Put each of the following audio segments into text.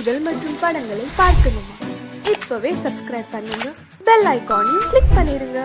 காணொளிகள் மற்றும் படங்களை பார்க்கணுமா? இப்பவே சப்ஸ்கிரைப் பண்ணுங்க, பெல் ஐகானையும் கிளிக் பண்ணிருங்க.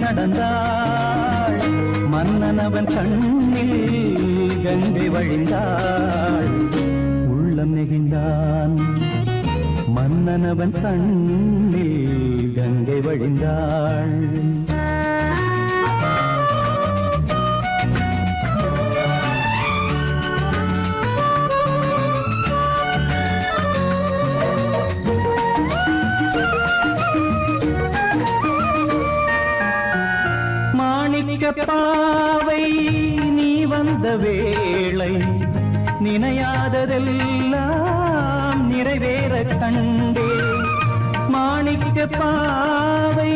நடந்தாள் மன்னனவன் கண்ணில் கங்கை வழிந்தாள் உள்ளம் நெகிழ்ந்தான் மன்னனவன் கண்ணில் கங்கை வழிந்தாள் பாவை நீ வந்த வேளை நினையாததெல்லாம் நிறைவேற கண்டே மாணிக்க பாவை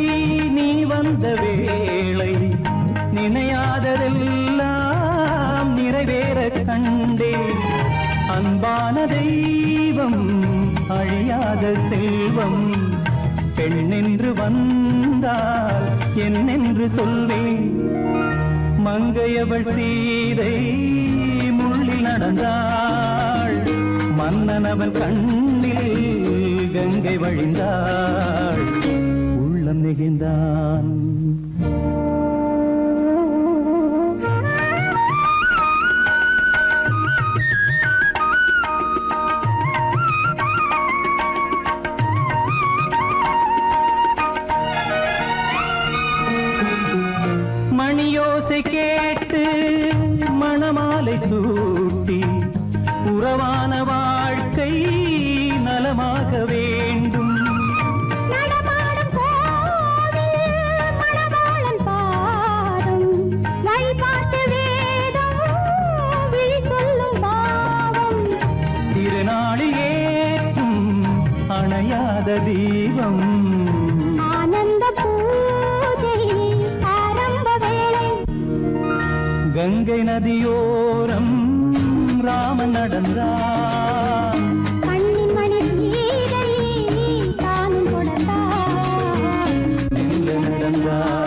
நீ வந்த வேளை நினையாததெல்லாம் நிறைவேற கண்டே அன்பான தெய்வம் அழியாத செல்வம் பெண்ணென்று வந்தால் என்னென்று சொல்வேன் மங்கையவள் சீதை முள்ளில் நடந்தாள் மன்னனவன் கண்ணில் கங்கை வழிந்தாள் உள்ளம் நெகிழ்ந்தான் மணியோசை கேட்டு மணமாலை சூட்டி உறவான வாழ்க்கை நலமாக வேண்டும் நடமாடும் கோவில் மணவாளன் பாதம் வழிபாட்டு வேதம் விழி சொல்லும் பாவம் திருநாளில் ஏற்றும் அணையாத தீபம் ஆனந்த கங்கை நதியோரம் ராமன் நடந்தார் கண்ணின் மணி சீதை தானும் கொடுத்தார் நடந்தார்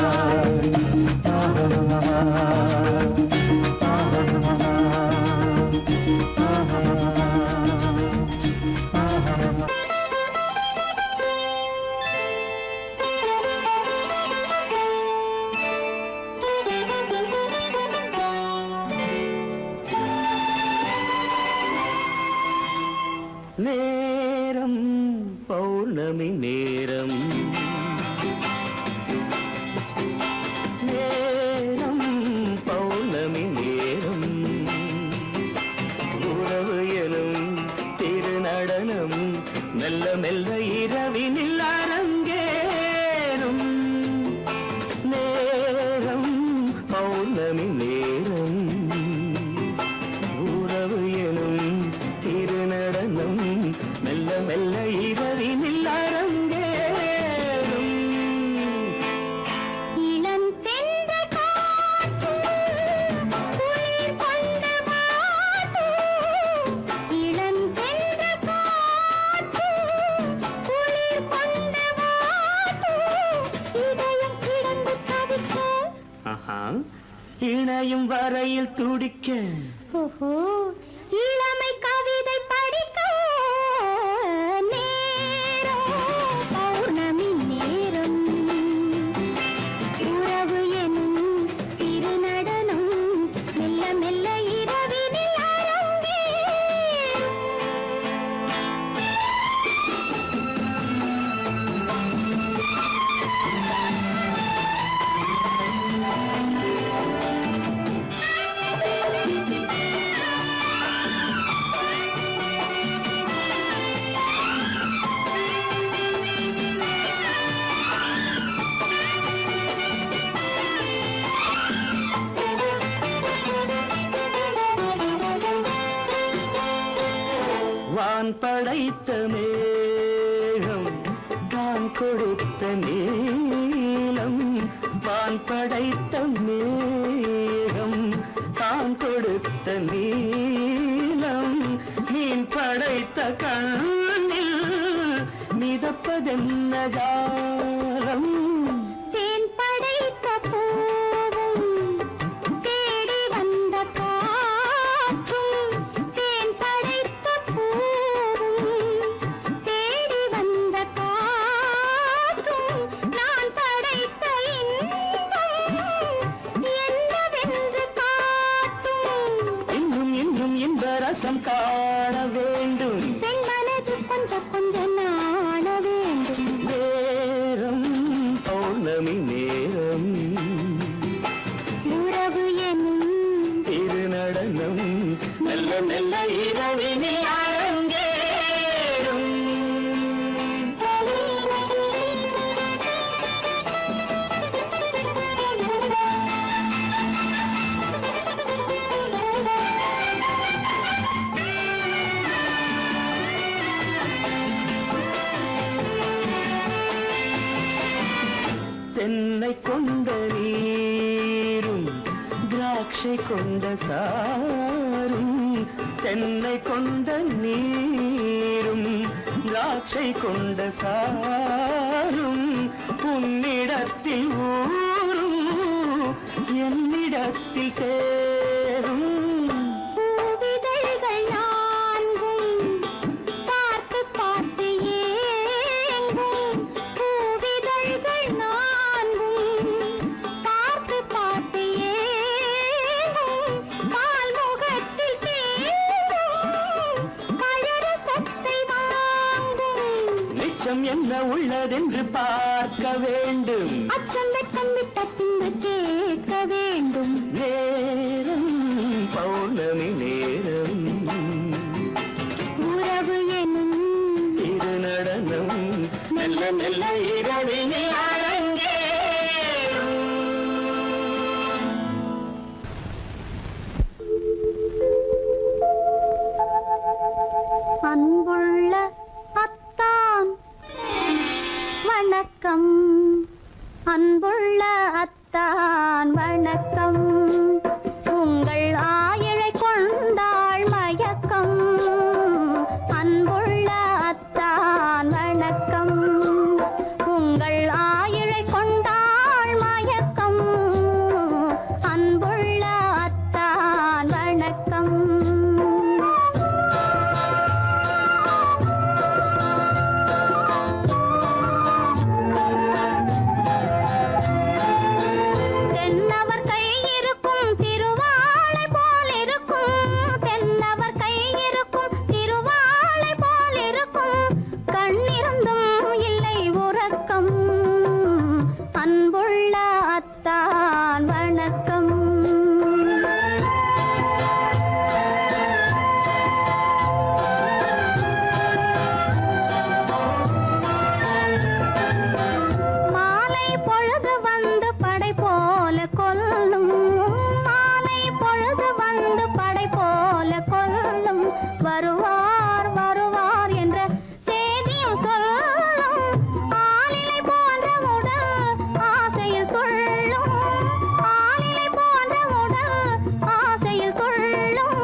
இணையும் வரையில் துடிக்க ஓஹோ இளமை கவிதை படிக்க நேரம் பௌர்ணமி நேரம் உறவு எனும் திருநடனம் மெல்ல மெல்ல இரவினில் அரங்கேறும். வான் படைத்த மேகம் தான் கொடுத்த நீலம் வான் படைத்த மேகம் தான் கொடுத்த நீலம் மீன் படைத்த கண்ணில் மிதப்பதென்ன ஜாலம் தேன் படைத்த பூவும் தேடி வந்த காற்றும் தேன் படைத்த பூவும் தேடி வந்த காற்றும் நான் படைத்த இன்பம் என்னவென்று காட்டும். இன்னும் இன்னும் இன்ப ரசம் காண வேண்டும் பெண் மனது கொஞ்சம் கொஞ்சம் நாண வேண்டும். நேரம் பௌர்ணமி நேரம் உறவு எனும் திருநடனம் மெல்ல மெல்ல இரவினில் அரங்கேறும். தென்னை கொண்ட நீரும் திராட்சை கொண்ட சாரும் தென்னை கொண்ட நீரும் திராட்சை கொண்ட சாரும் உன்னிடத்தில் ஊரும் என்னிடத்தில் சேரும் பூவிதழ்கள் நான்கும் பார்த்து பார்த்து ஏங்கும். பூவிதழ்கள் நான்கும் பார்த்து பார்த்து ஏங்கும். பால்முகத்தில் தேங்கும் பழரசத்தை வாங்கும். நிச்சம் என்ன உள்ளதென்று பார்க்க வேண்டும் அச்சம் வெச்சம் விட்ட பின்பு கேட்க வேண்டும். நேரம் பௌர்ணமி நேரம் உறவு எனும் திருநடனம் மெல்ல மெல்ல இரவினில் அரங்கேறும். அன்புள்ள அத்தான் வணக்கம். அன்புள்ள அத்தான் வணக்கம். உங்கள் ஆயிழை கொண்டாள் மயக்கம். அன்புள்ள அத்தான் வணக்கம். உங்கள் ஆயிழை கொண்டாள் மயக்கம். அன்புள்ள அத்தான் வணக்கம். தென்னவர் கை இருக்கும் திருவாளை போல் இருக்கும். தென்னவர் கை இருக்கும் திருவாளை போல் இருக்கும். கண்ணிருந்தும் இல்லை உறக்கம். அன்புள்ள அத்தான் வணக்கம். மாலை பொழுது வந்து படை போல கொல்லும். மாலை பொழுது வந்து படை போல கொல்லும். வருவார் வருவார் என்ற செய்தியும் சொல்லும். ஆளிலை போன்ற உடல் ஆசையில் துள்ளும். ஆளிலை போன்ற உடல் ஆசையில் துள்ளும்.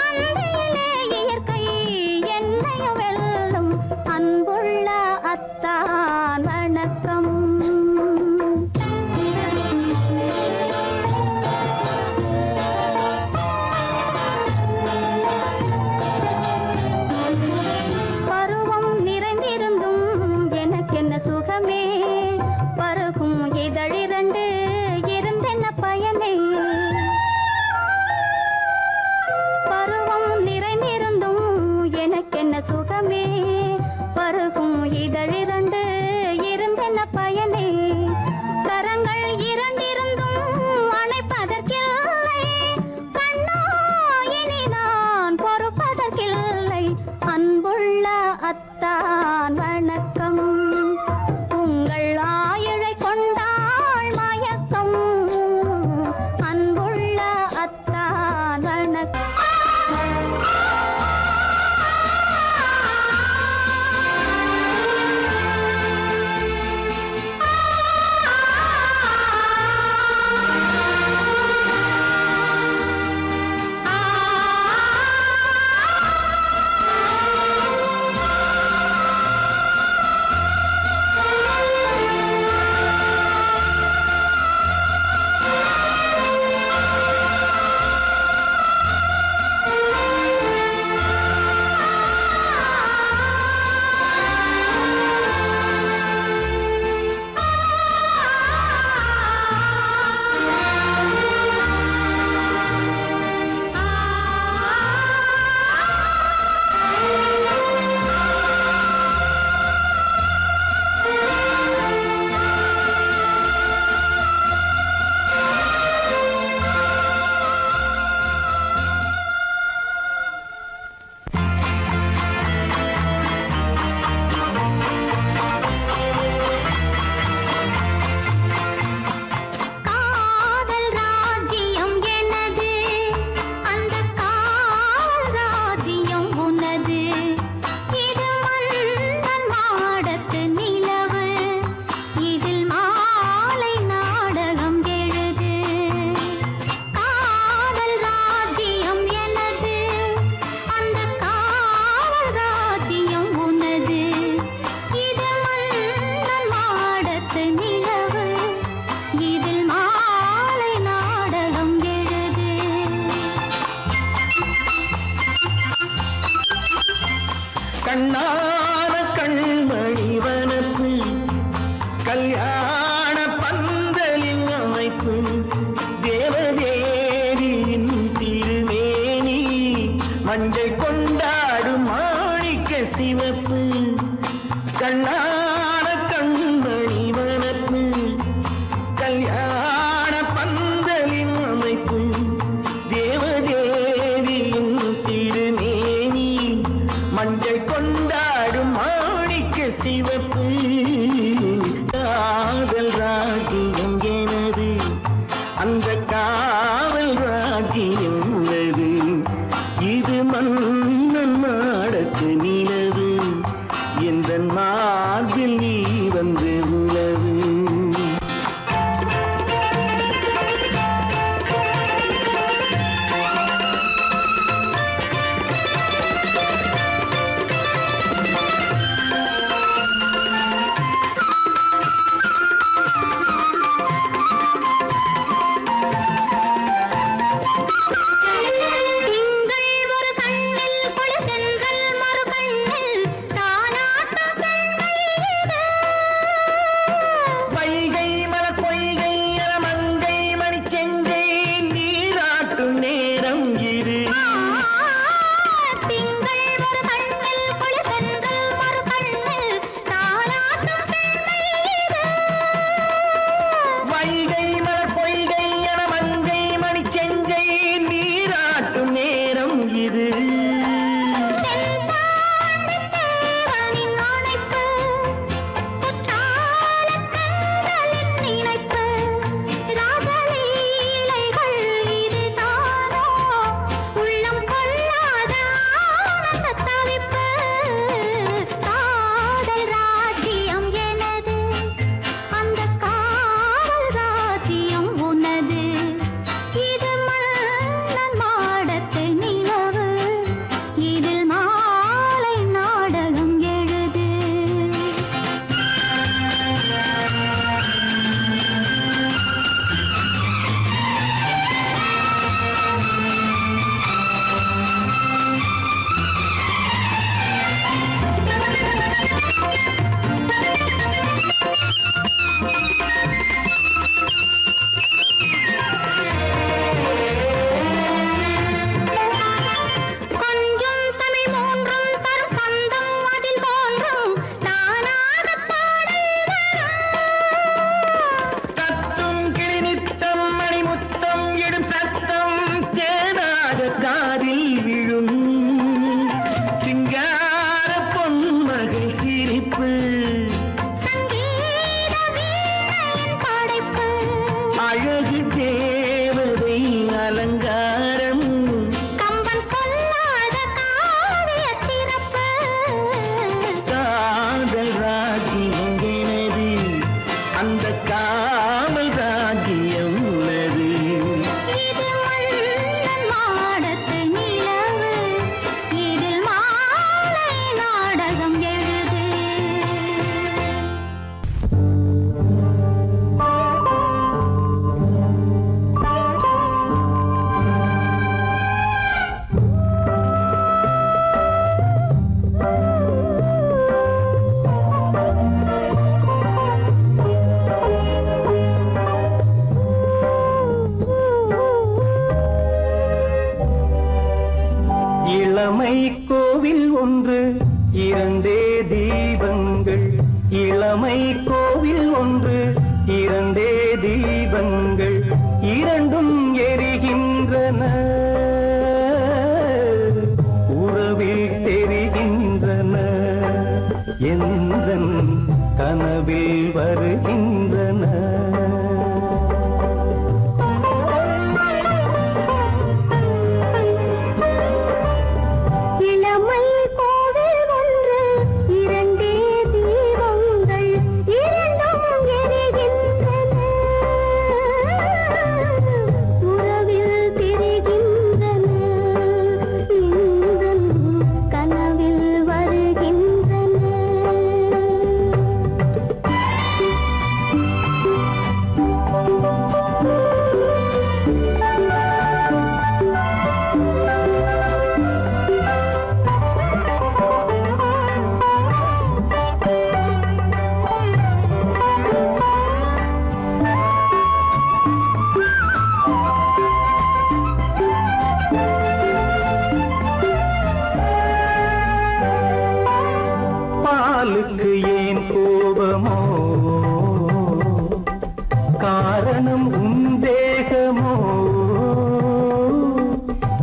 அன்பிலே இயற்கை என்னையும் வெல்லும். அன்புள்ள அத்தான் வணக்கம். கல்யாண பந்தலின் அமைப்பு தேவதேவியின் திருமேனி மஞ்சள் கொண்டாடும் மாணிக்க சிவப்பு கண்ணான கண்மணி வனப்பு கல்யாண பந்தலின் அமைப்பு தேவதேவியின் திருமேனி மஞ்சள் கொண்டாடும் மாணிக்க சிவப்பு காதல் ராஜ்யம் எனது அந்த காவல் ராஜ்யம் உள்ளது இது மன்னன் மாடத்து நிலவு எந்த மார்பில் நீ வந்து உலவு இளமை கோவில் ஒன்று இரண்டே தீபங்கள் இளமை கோவில் ஒன்று இரண்டே தீபங்கள் இரண்டும் எரிகின்றன உறவில் தெரிகின்றன எந்தன் கனவில் வருகின்றன நடனம் உன் தேகமோ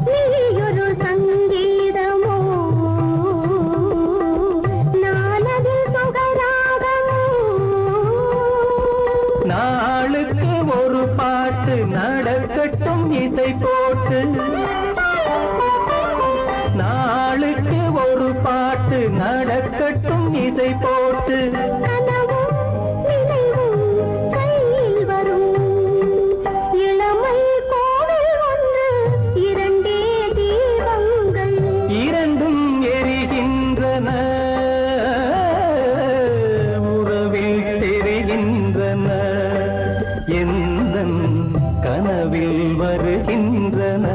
நீயொரு சங்கீதமோ நானது சுகராகமோ நாளுக்கு ஒரு பாட்டு நடக்கட்டும் இசை போட்டு நாளுக்கு ஒரு பாட்டு நடக்கட்டும் இசை போட்டு கனவும் நினைவும் கையில் வரும் இளமை கோவில் ஒன்று இரண்டே தீபங்கள் இரண்டும் எரிகின்றன உறவில் தெரிகின்றன எந்தன் கனவில் வருகின்றன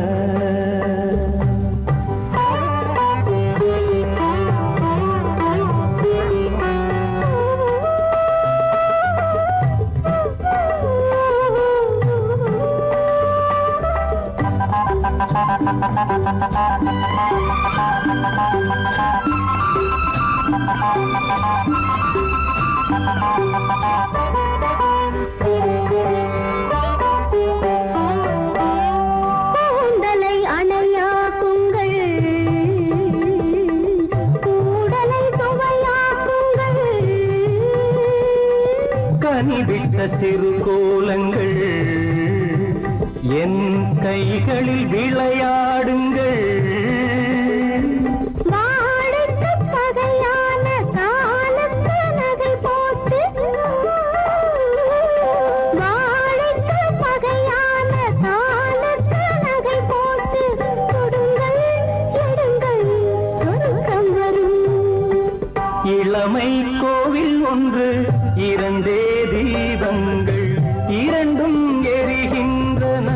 கூந்தலை அணையாக்குங்கள் கூடலை சுவையாக்குங்கள் கனிவிட்ட சிறு கோலங்கள் என் கைகளில் விளையாடுங்கள் வாழைக்கு பகையான காலத்து நகை போட்டு வாழைக்கு பகையான காலத்து நகை போட்டு கொடுங்கள் எடுங்கள் சொர்க்கம் வரும் இளமை கோவில் ஒன்று இரண்டே தீபங்கள் இரண்டும் எரிகின்றன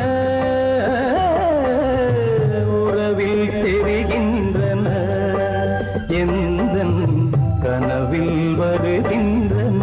உறவில் தெரிகின்றன எந்தன் கனவில் வருகின்றன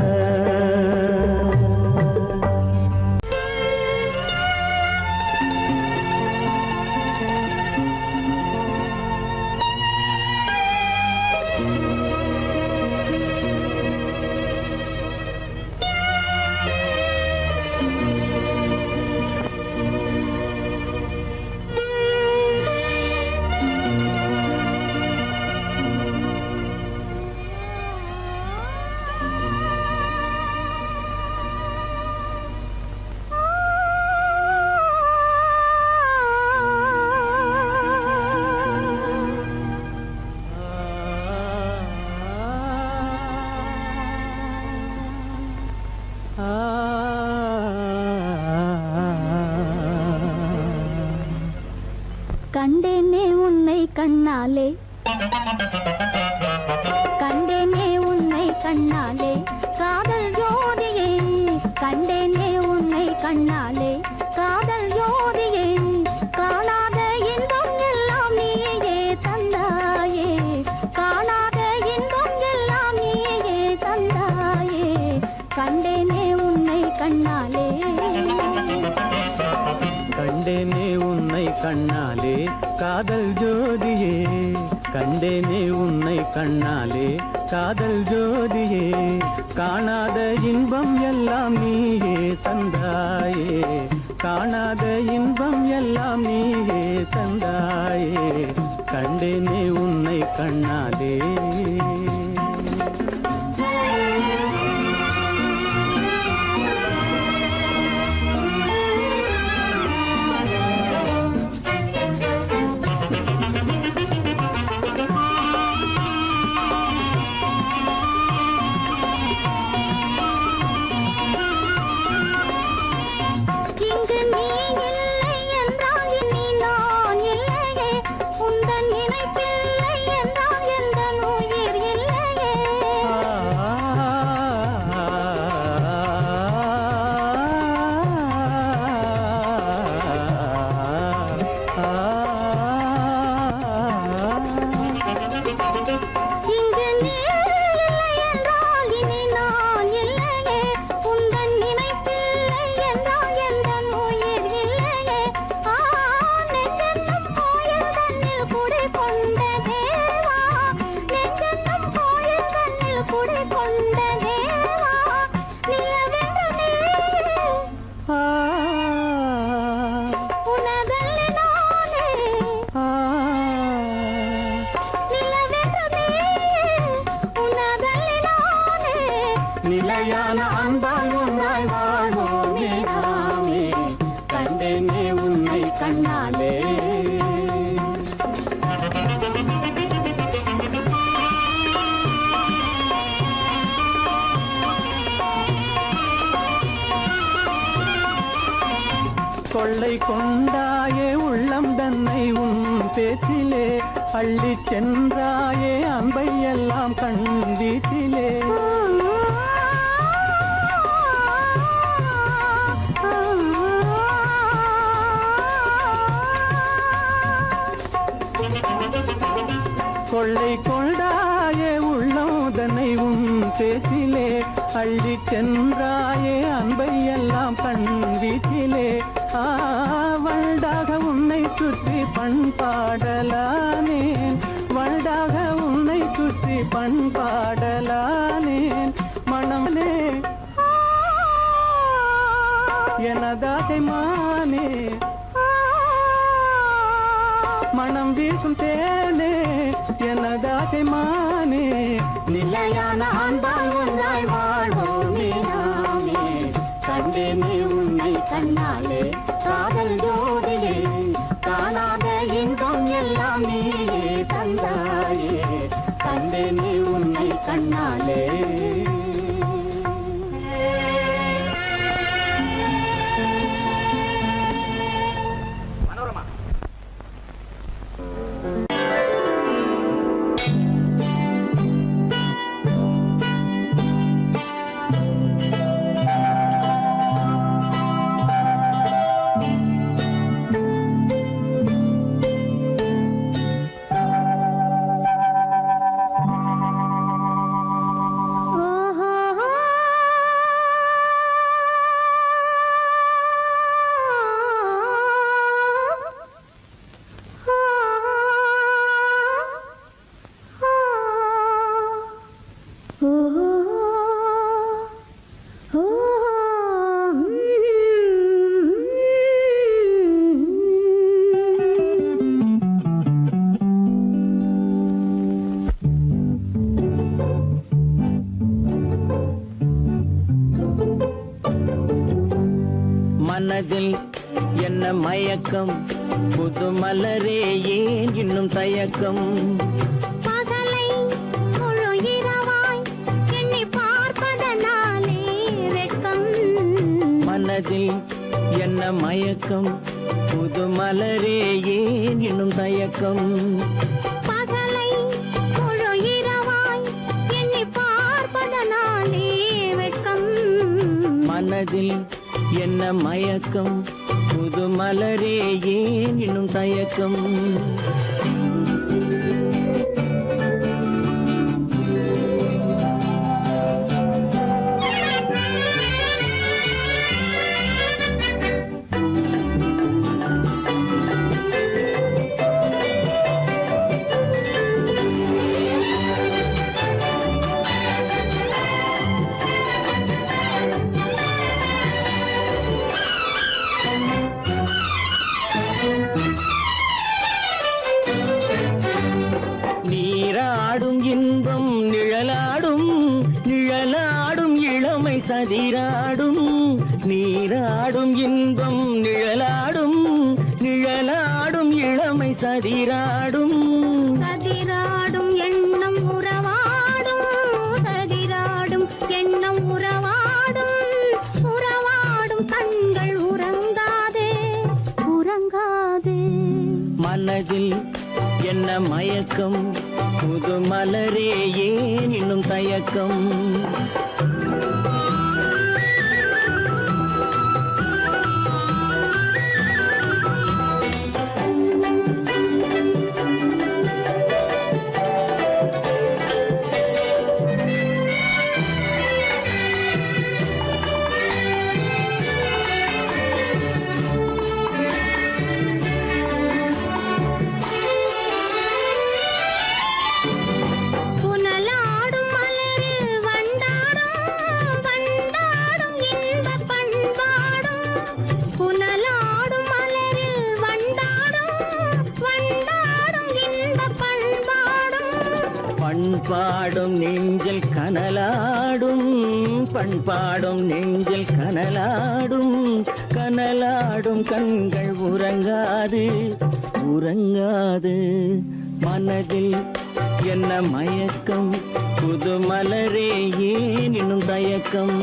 கண்டேனே உன்னை கண்ணாலே கண்டேனே உன்னை கண்ணாலே காதல் ஜோதியே கண்டேனே உன்னை கண்ணாலே காதல் ஜோதியே காணாத இன்பம் எல்லாம் நீயே தந்தாயே காணாத இன்பம் எல்லாம் நீயே தந்தாயே கண்டேனே உன்னை கண்ணாலே கண்டேனே உன்னை கண்ணாலே காதல் ஜோதியே கண்டேனே உன்னை கண்ணாலே காதல் ஜோதியே காணாத இன்பம் எல்லாம் நீயே தந்தாயே காணாத இன்பம் எல்லாம் நீயே தந்தாயே கண்டேனே உன்னை கண்ணாலே இங்கு நீ இல்லை என்றால் இனி நான் இல்லையே உந்தன் நினைப்பில்லை என்றால் எந்த கொள்ளை கொண்டாயே உள்ளம் தன்னை உன் பேச்சிலே அள்ளி சென்றாயே அன்பை எல்லாம் கண் வீட்டிலே கொள்ளை கொண்டாயே உள்ளம் தன்னை உன் பேச்சிலே அள்ளி சென்றாயே அன்பை எல்லாம் கண் வீட்டிலே வண்டாக உன்னை சுற்றி பண்பாடலானேன் வண்டாக உன்னை சுற்றி பண்பாடலானேன் மனமே எனதாசை மானே மனம் வீசும் தேனே எனதாசை மானே நிலையான அன்பால் ஒன்றாய் வாழ்வோமே நாமே கண்டேனே உன்னை கண்ணாலே காதல் ஜோதியே காணாத இன்பம் எல்லாம் நீயே தந்தாயே கண்டேனே உன்னை கண்ணாலே மனதில் என்ன மயக்கம் புது மலரே ஏன் இன்னும் தயக்கம் பகலை முழு இரவாய் எண்ணி பார்ப்பதனாலே வெட்கம் மனதில் என்ன மயக்கம் புது மலரே ஏன் இன்னும் தயக்கம் பகலை முழு இரவாய் எண்ணி பார்ப்பதனாலே வெட்கம் மனதில் என்ன மயக்கம் புது மலரே ஏன் இன்னும் தயக்கம் நீராடும் இன்பம் நிழலாடும் நிழலாடும் இளமை சதிராடும் நீராடும் இன்பம் நிழலாடும் நிழலாடும் இளமை சதிராடும் சதிராடும் எண்ணம் உறவாடும் சதிராடும் எண்ணம் உறவாடும் உறவாடும் கண்கள் உறங்காதே உறங்காதே மனதில் என்ன மயக்கம் புது மலரே ஏன் இன்னும் தயக்கம் புனலாடும் மலரில் வண்டாடும் வண்டாடும் இன்பப் பண்பாடும் புனலாடும் மலரில் வண்டாடும் வண்டாடும் இன்பப் பண்பாடும் பண்பாடும் நெஞ்சில் கனலாடும் பண்பாடும் நெஞ்சில் கனலாடும் கனலாடும் கண்கள் உறங்காது உறங்காது மனதில் என்ன மயக்கம் புது மலரே ஏன் இன்னும் தயக்கம்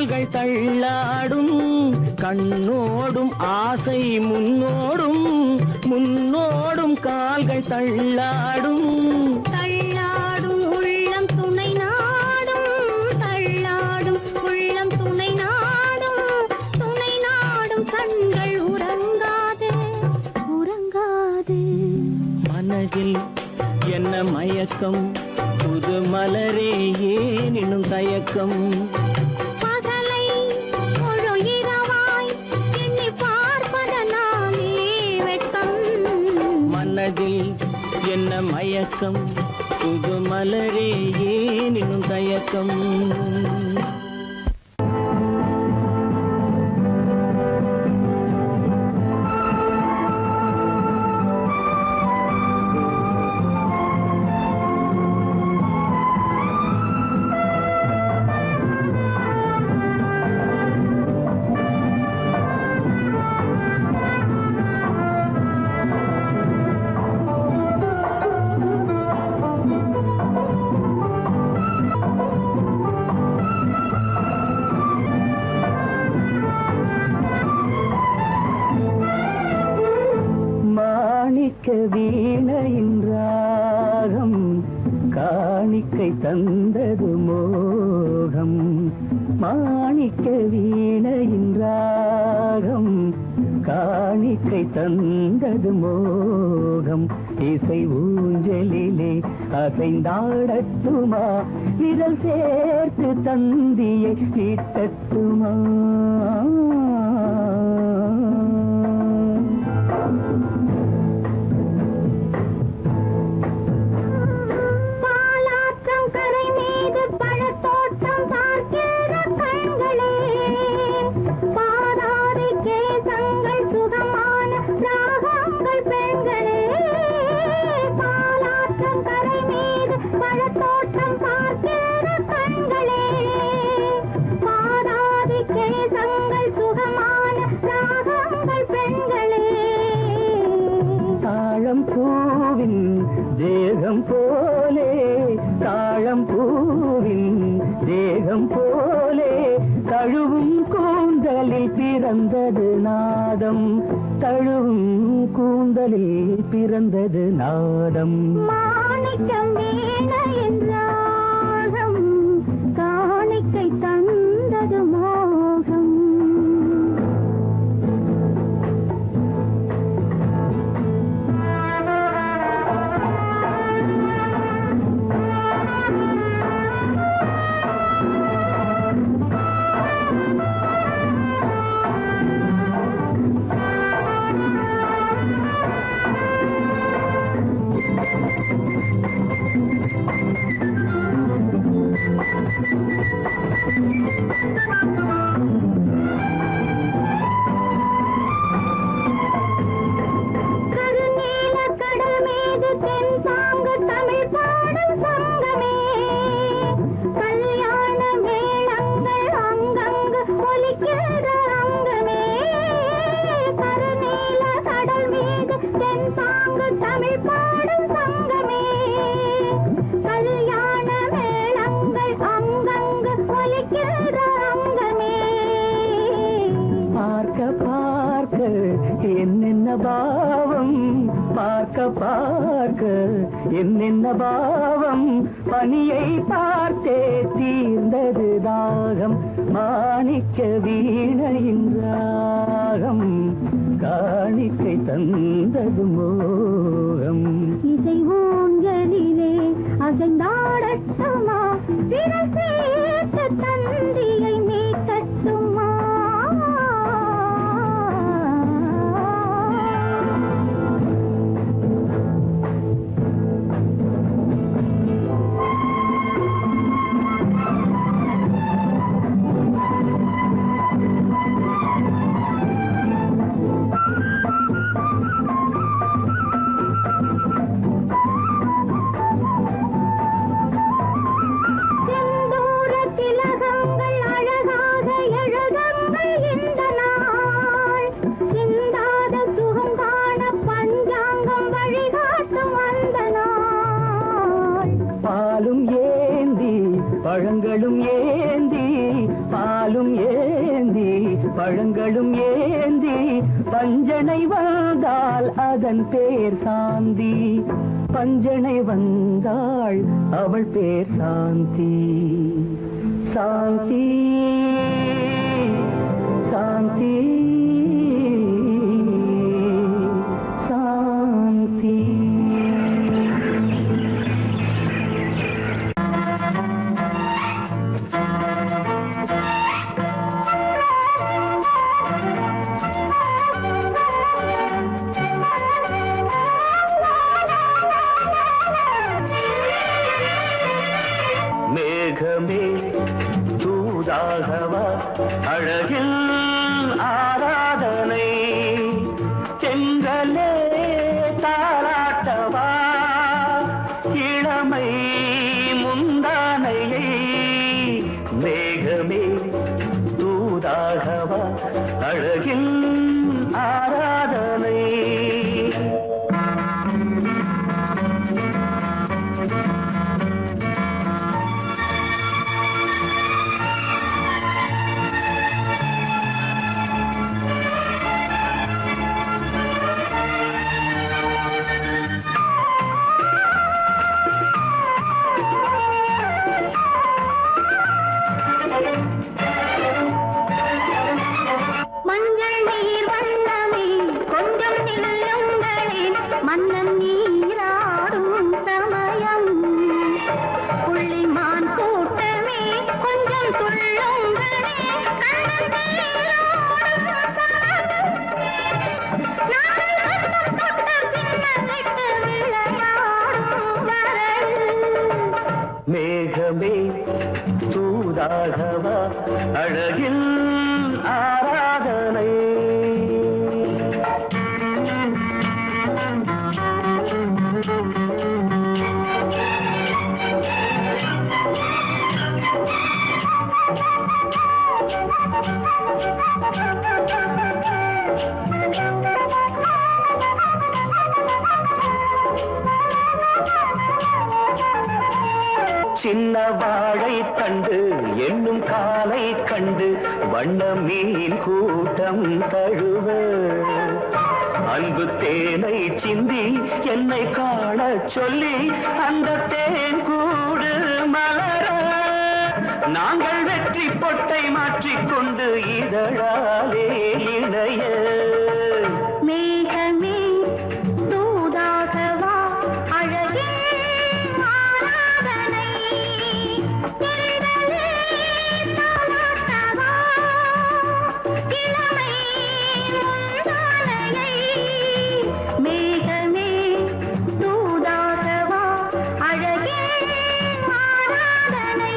கால்கள் தள்ளாடும் கண்ணோடும் ஆசை முன்னோடும் முன்னோடும் கால்கள் தள்ளாடும் தள்ளாடும் உள்ளம் துணை நாடும் தள்ளாடும் உள்ளம் துணை நாடும் கண்கள் உறங்காதே உறங்காதே மனதில் என்ன மயக்கம் புது மலரே ஏன் இன்னும் தயக்கம் பகலை முழு இரவாய் எண்ணி பார்ப்பதனாலே வெட்கம் மனதில் என்ன மயக்கம் புது மலரே ஏன் இன்னும் தயக்கம் வீணையின் ராகம் காணிக்கை தந்தது மோகம் மாணிக்க வீணையின் ராகம் காணிக்கை தந்தது மோகம் இசை ஊஞ்சலிலே அசைந்தாடட்டுமா விரல் சேர்த்து தந்தியை நீட்டட்டுமா தேகம் போலே தாழம் பூவின் தேகம் போலே தழுவும் கூந்தலில் பிறந்தது நாதம் தழுவும் கூந்தலில் பிறந்தது நாதம் மாணிக்கம் வீணையின் ராகம் காணிக்கை தந்தது மோகம் என்னென்ன பாவம் பார்க்க பார்க்க என்னென்ன பாவம் பனியை பார்த்தே தீர்ந்தது தாகம் மாணிக்க வீணையின் ராகம் காணிக்கை தந்தது மோகம் இசை ஊஞ்சலிலே அசைந்தாடட்டுமா விரல் சேர்த்து தந்தியை மீட்டட்டுமா பழங்களும் ஏந்தி பாலும் ஏந்தி பழங்களும் ஏந்தி பஞ்சனை வந்தால் அதன் பேர் சாந்தி பஞ்சனை வந்தாள் அவள் பேர் சாந்தி சாந்தி சாந்தி சாந்தி மேகமே தூதாகவா அழகில் ஆராதனை செங்கலே தாராட்டவா இளமை முந்தானையை மேகமே தூதாகவா அழகில் ஆராதனை மேகமே தூதாகவா அழகில் ஆராதனை சின்ன வாழை தண்டு என்னும் காலை கண்டு வண்ண மீன் கூட்டம் தழுவ அன்பு தேனை சிந்தி என்னை காண சொல்லி அந்த தேன் கூடு மலர நாங்கள் வெற்றி பொட்டை மாற்றிக்கொண்டு இதழாலே இணைய மேகமே தூதாகவா அழகே ஆராதனை செந்தலே தாலாட்டவா இளமை முந்தானையை மேகமே தூதாகவா அழகே ஆராதனை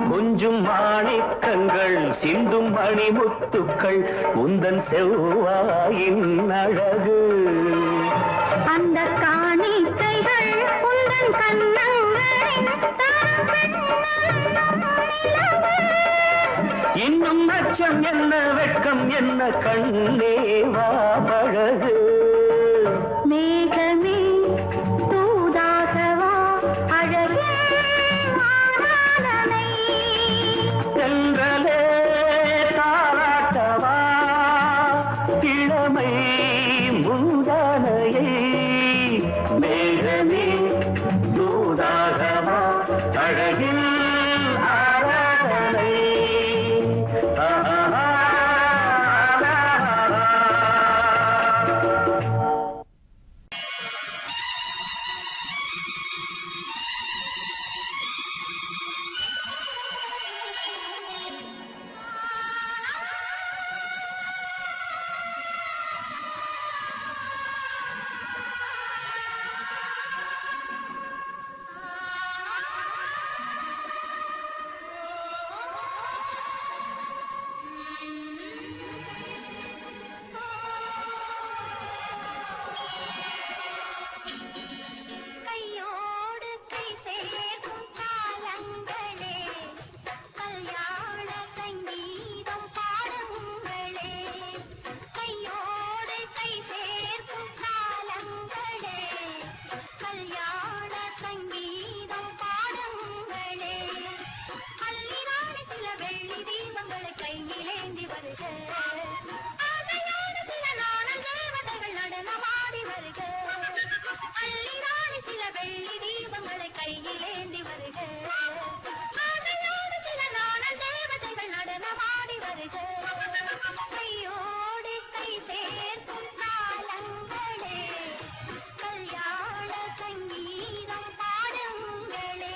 கொஞ்சும் மாணிக்கங்கள் சிந்தும் மணிமுத்துக்கள் உந்தன் செவ்வாயின் அழகு அந்த காணிக்கைகள் உந்தன் கண்ணங்களின் இன்னும் அச்சம் என்ன வெட்கம் என்ன கண்ணேவா பழகு மேகமே தூதாகவா அழகே ஆராதனை சென்றலே தாராட்டவா இளமை முந்தானையை மேகமே தூதாகவா அழகில் ஆராதனை வெள்ளி தீபங்களை கையிலேந்தி வருக ஆசையோடு சில நாடல் தேவதைகள் நடனமாடி வருக கையோடு கை சேர்க்கும் காலங்களே கல்யாண சங்கீதம் பாடுங்களே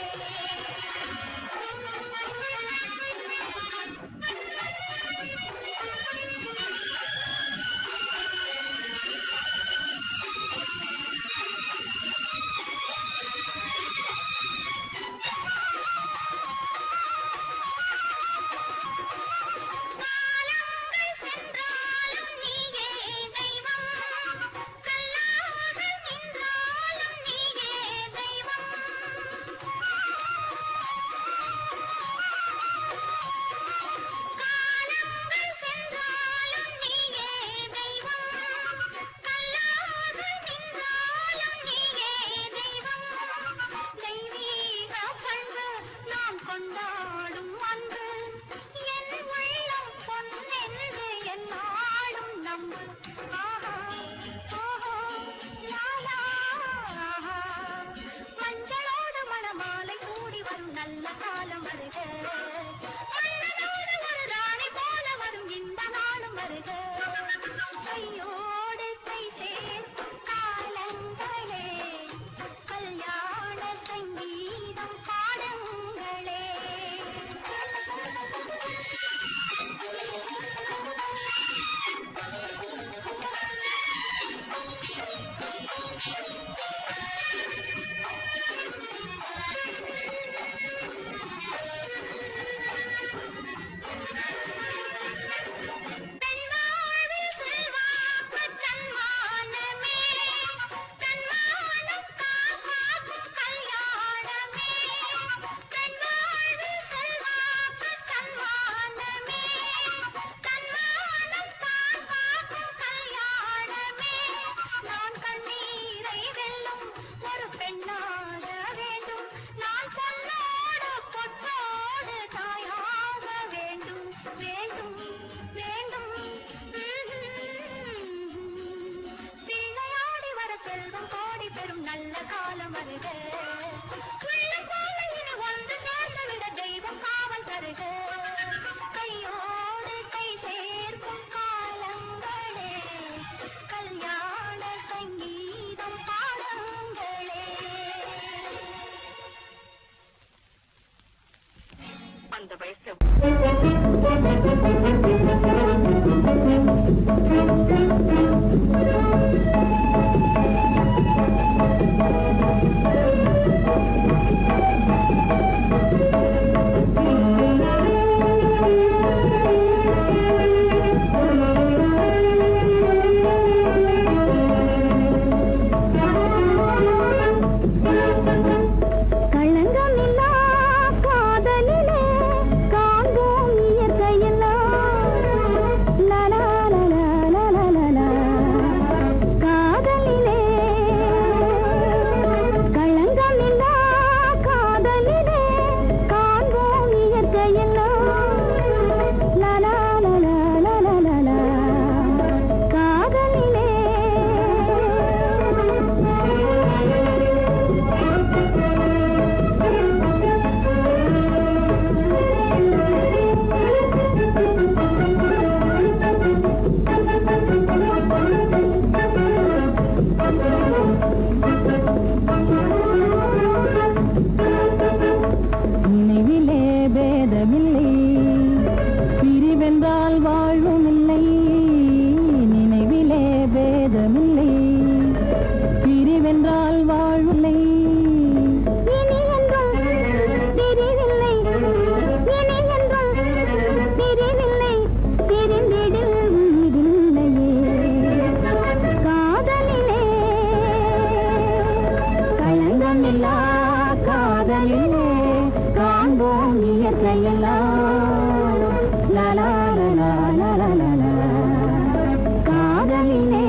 கொண்டாடும் அன்று என் உள்ளம் பொன்னென்று என்னாலும் நம்பு ஆஹா ஓஹோ லாலா ஆஹா மஞ்சளோடு மணமாலை கூடி வரும் நல்ல காலம் வருக மன்னனோடு ஒரு ராணி போல வரும் இந்த நாளும் வருக கையோடு கை சேர்க்கும் காலங்களே கல்யாண சங்கீதம் பாடுங்களே பெண்வாழ்வில் செல்வாக்கு தன்மானமே தன்மானம் காக்கும் கல்யாணமே பெண்வாழ்வில் செல்வாக்கு தன்மானமே தன்மானம் காக்கும் கல்யாணமே நான் கண்ணீரை வெல்லும் ஒரு பெண்ணாக வேண்டும் நான் பொன்னோடு பொற்றோடு தாயாக வேண்டும் வேண்டும் வேண்டும் பிள்ளையாடி வர செல்வம் கோடி பெறும் நல்ல காலம் வருக உள்ளம் போல இனி ஒன்று சேர்ந்துவிட தெய்வம் காவல் தருக கையோடு கை சேர்க்கும் காலங்களே கல்யாண சங்கீதம் பாடுங்களே அந்த வயசுல களங்கமில்லா காதலிலே காண்போம் இயற்கையெல்லாம் லலா லலா லலா லலா காதலிலே களங்கமில்லா காதலிலே காண்போம் இயற்கையெல்லாம் லலா லலா லலா லலா காதலிலே நினைவிலே பேதமில்லை பிரிவென்றால் வாழ்வும் இல்லை நினைவிலே பேதமில்லை பிரிவென்றால் வாழ்வில்லை இனி என்றும் பிரிவில்லை இனி என்றும் பிரிவில்லை பிரிந்திடில் உயிரில்லையே காதலிலே களங்கமில்லா காதலிலே காண்போம் இயற்கையெல்லாம் லலா லலா லலா லலா காதலிலே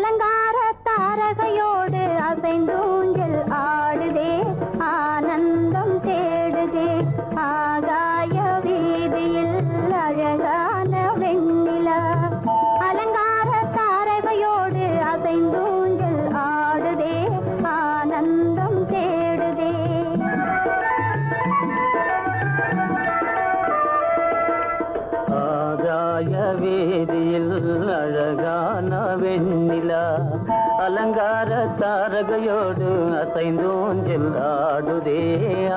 அலங்கார தாரகையோடு அசைந்தூஞ்சல் ஆடுதே ஆனந்தம் தேடுதே ஆகாய வீதியில் அழகான வெண்ணிலா அலங்கார தாரகையோடு அசைந்தூஞ்சல் ஆடுதே ஆனந்தம் தேடுதே ஆகாய வீதியில் அழகான வெண்ணிலா அலங்கார தாரகையோடு அசைந்தூஞ்சல் ஆடுதே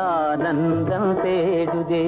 ஆனந்தம் தேடுதே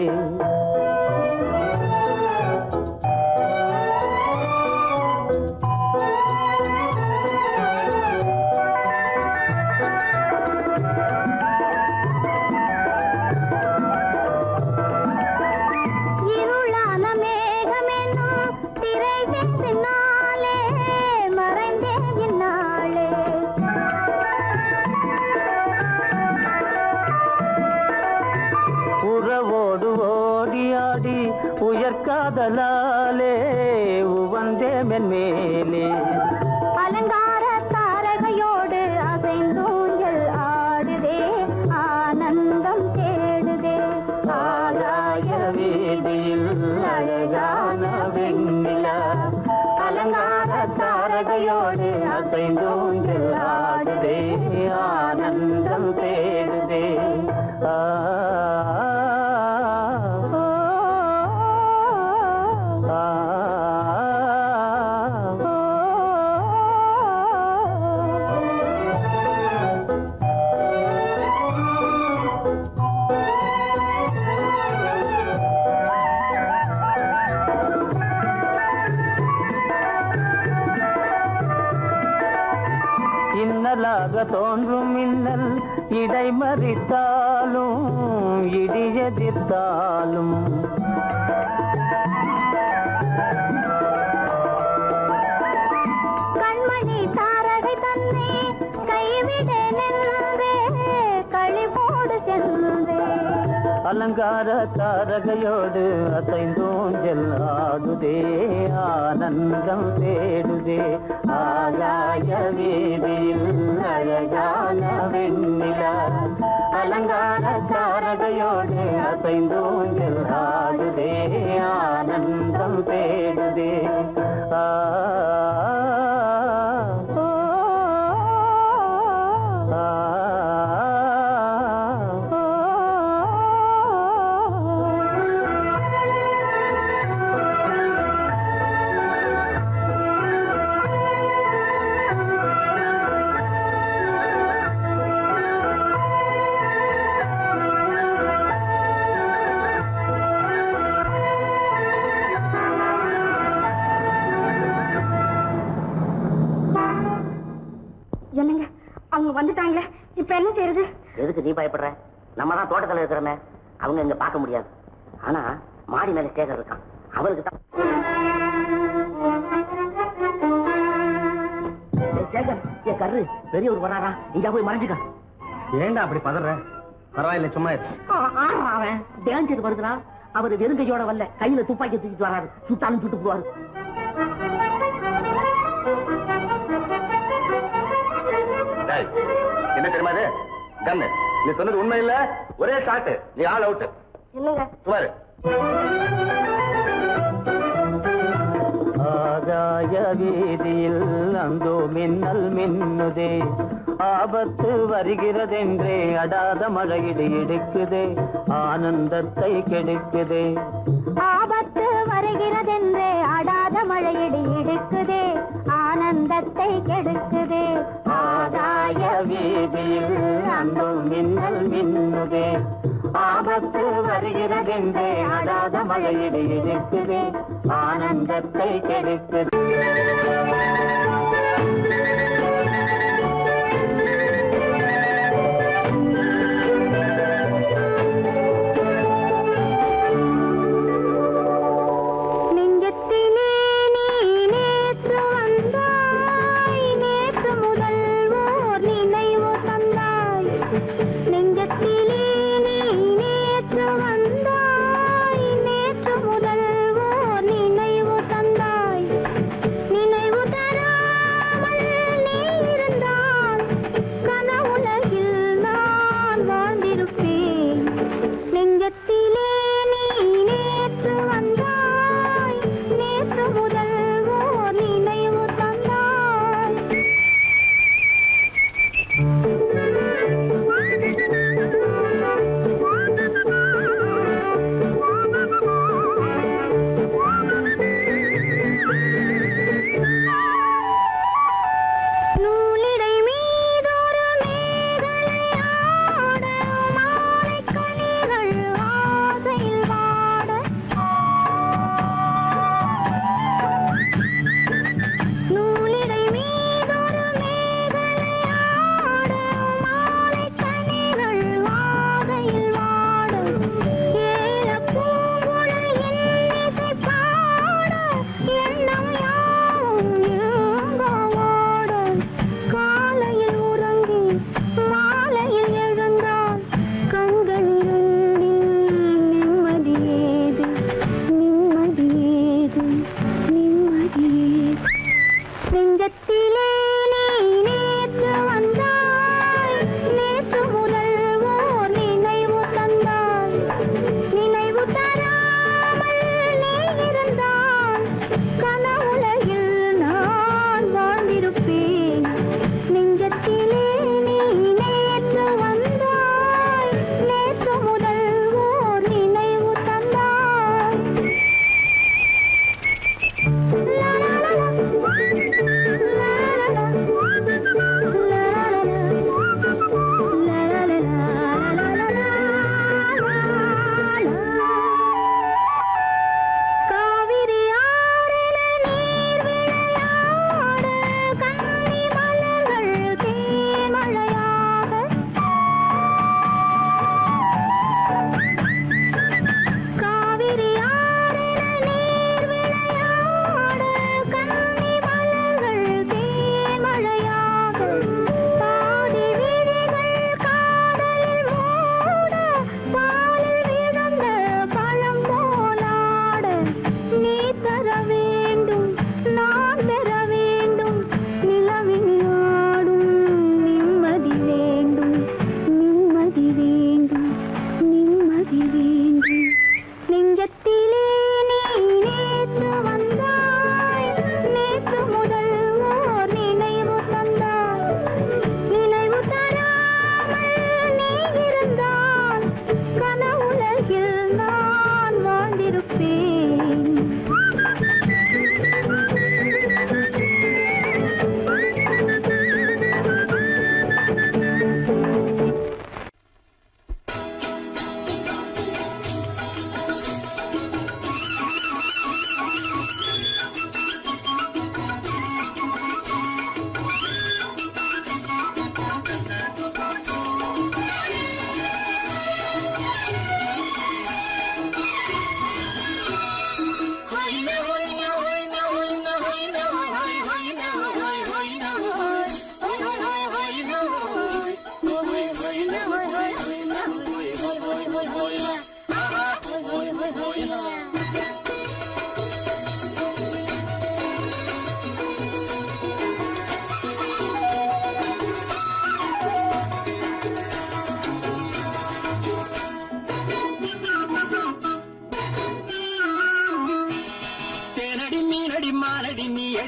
உயர்காதலாலே உவந்தே மென்மேலே அலங்கார தாரகையோடு அசைந்தூஞ்சல் ஆடுதே ஆனந்தம் தேடுதே ஆகாய வீதியில் அழகான வெண்ணிலா அலங்கார தாரகையோடு அசைந்தூஞ்சல் ஆடுதே ஆனந்தம் தேடுதே இன்னலாக தோன்றும் மின்னல் இடை மறித்தாலும் இடி எதிர்த்தாலும் கண்மணி தாரகை தன்னை கைவிட நின்றே கழிவோடு சென்றே அலங்கார தாரகையோடு அசைந்தூஞ்சல் ஆடுதே ஆனந்தம் தேடுதே ஆகாய வீதியில் அழகான வெண்ணிலா அலங்கார தாரகையோடு அசைந்தூஞ்சல் ஆடுதே ஆனந்தம் தேடுதே என்னங்க அவங்க வந்துட்டாங்களே இப்ப என்ன செய்யறது எதுக்கு நீ பயப்படுற? நம்ம தான் தோட்டத்துல இருக்கிறோமே, அவங்க இங்க பார்க்க முடியாது. ஆனா மாடி மேல சேகர் இருக்கான், அவருக்கு தான். சேகர், என் கரு பெரியவர் வராரா, இங்க போய் மறைஞ்சுக்க. ஏண்டா அப்படி பதற? பரவாயில்ல, சும்மா அவன் டேஞ்சர் வருதுனா, அவர் வெறுங்கையோட வரல, கையில துப்பாக்கி தூக்கிட்டு வராரு, சுட்டாலும் சுட்டு போவாரு. என்ன தெரியுமா இது? கண்ணு, நீ சொன்னது உண்மை இல்ல, ஒரே ஷாட், நீ ஆல் அவுட். இல்லங்க சுமாரு. ஆகாய வீதியில் அந்தோ மின்னல் மின்னுதே, ஆபத்து வருகிறதென்றே அடாத மழையிடு எடுக்குதே, ஆனந்தத்தை கெடுக்குதே. ஆபத்து வருகிறதென்றே அடாத மழையிடு இடுக்குதே, ஆனந்தத்தை கெடுக்குதே. ஆகாய வீதியில் அந்தோ மின்னல் மின்னுதே, ஆபத்து வருகிறதென்றே அடாத மழையிடு எடுக்குதே, ஆனந்தத்தை கெடுக்குதே. நினைவு தந்தாய், நினைவு தராய்.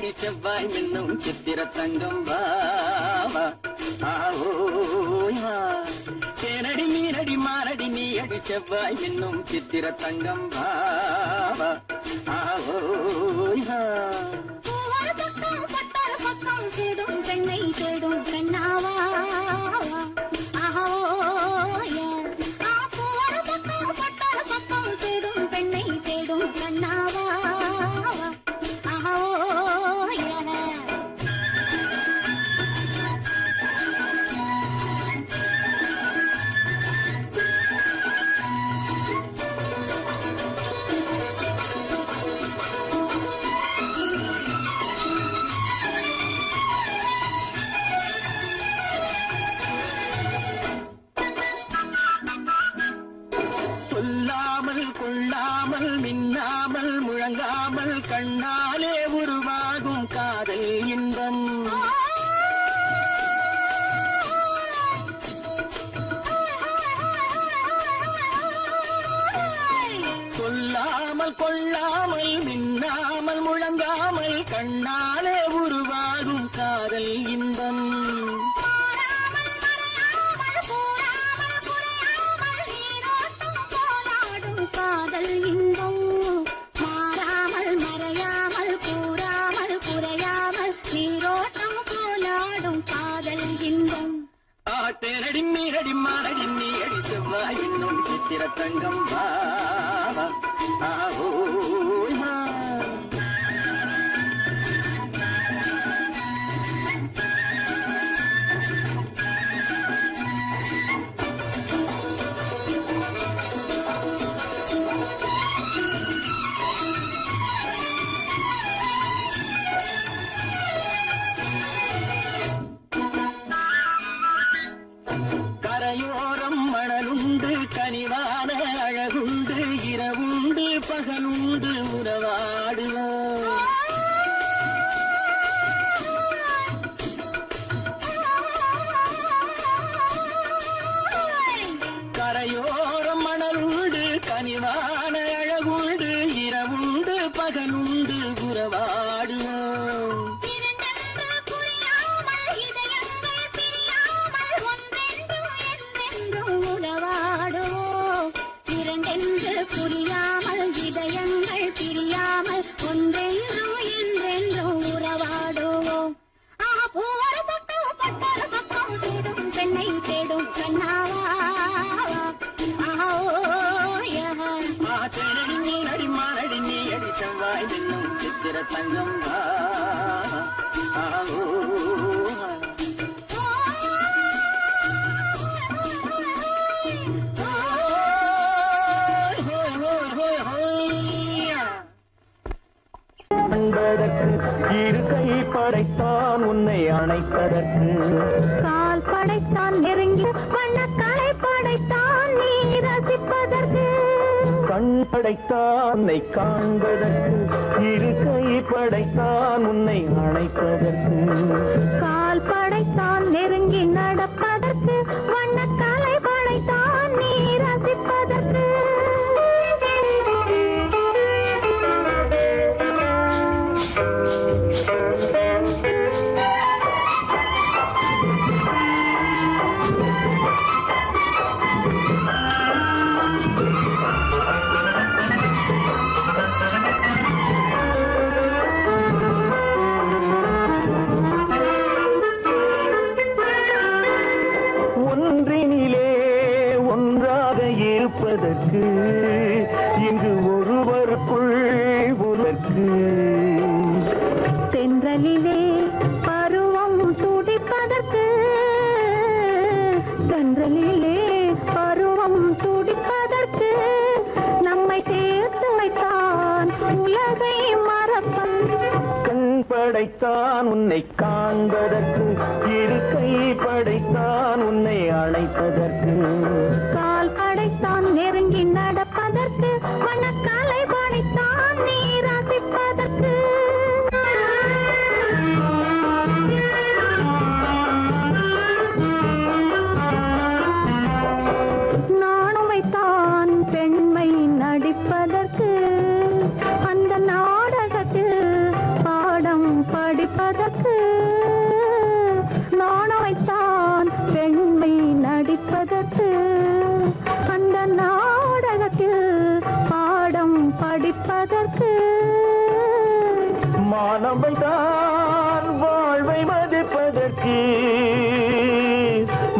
அடி செவ்வாய் மின்னும் சித்திர தங்கம் வாவா ஆவோயா தேனடி மீனடி மாரடி நீ அடி செவ்வாய் மின்னும் சித்திர தங்கம் வாவா ஆவோயா பூவர பக்கம் பட்டர பக்கம் தேடும் பெண்ணை தேடும் கண்ணாவா ஆஹோயா பூவர பக்கம் பட்டர பக்கம் தேடும் பெண்ணை தேடும் கண்ணாவா கொள்ளாமல் மின்னாமல் முழங்காமல் கண்ணாலே உருவாகும் காதல் இன்பம் சொல்லாமல் கொள்ளாமல் மின்னாமல் முழங்காமல் கண்ணாலே உருவாகும் காதல் இன்பம் காதல் இன்பம் மாறாமல் மறையாமல் கூறாமல் குறையாமல் நீரோட்டம் போலாடும் காதல் இன்பம் தேனடி மீனடி மாரடி நீ அடி செவ்வாய் இன்னும் சித்திர தங்கம் வாவா ஆவோயா கரையோரம் மணலுண்டு கனிவான அழகுண்டு இரவுண்டு பகலுண்டு உறவாடுவோம் கரையோரம் மணலுண்டு கனிவான அழகுண்டு இரவுண்டு பகலுண்டு உறவாடுவோம் புரியாமல் இதயங்கள் பிரியாமல் ஒன்றென்றும் என்றென்றும் உறவாடுவோம் பூவர பக்கம் பட்டர பக்கம் சூடும் பெண்ணை தேடும் கண்ணாவா தேனடி மீனடி மாரடி நீ அடி செவ்வாய் மின்னும் சித்திர தங்கம் இரு கை படைத்தான் உன்னை அணைப்பதற்கு கால் படைத்தான் நெருங்கி வண்ணக்காலை படைத்தான் நீ ரசிப்பதற்கு கண் படைத்தான் உன்னை காண்பதற்கு இரு கை படைத்தான் உன்னை அணைப்பதற்கு கால் படைத்தான் நெருங்கி நடப்பதற்கு வண்ணக்காலை படைத்தான் நீ ரசிப்பதற்கு ஒன்றினிலே ஒன்றாக இருப்பதற்கு இங்கு ஒருவருக்குள் ஒருவருக்கு தென்றலிலே பருவம் துடிப்பதற்கு தென்றலிலே பருவம் துடிப்பதற்கு நம்மை சேர்த்து வைத்தான் உலகை மறப்பன் கண் படைத்தான் உன்னை காண்பதற்கு இரு கை படைத்தான் உன்னை அணைப்பதற்கு கால் படைத்தான் நெருங்கி நடப்பதற்கு வண்ணக்காலை படைத்தான் நீ ரசிப்பதற்கு நானும் வைத்தான் பெண்மை நடிப்பதற்கு அந்த நாடகத்தில் பாடம்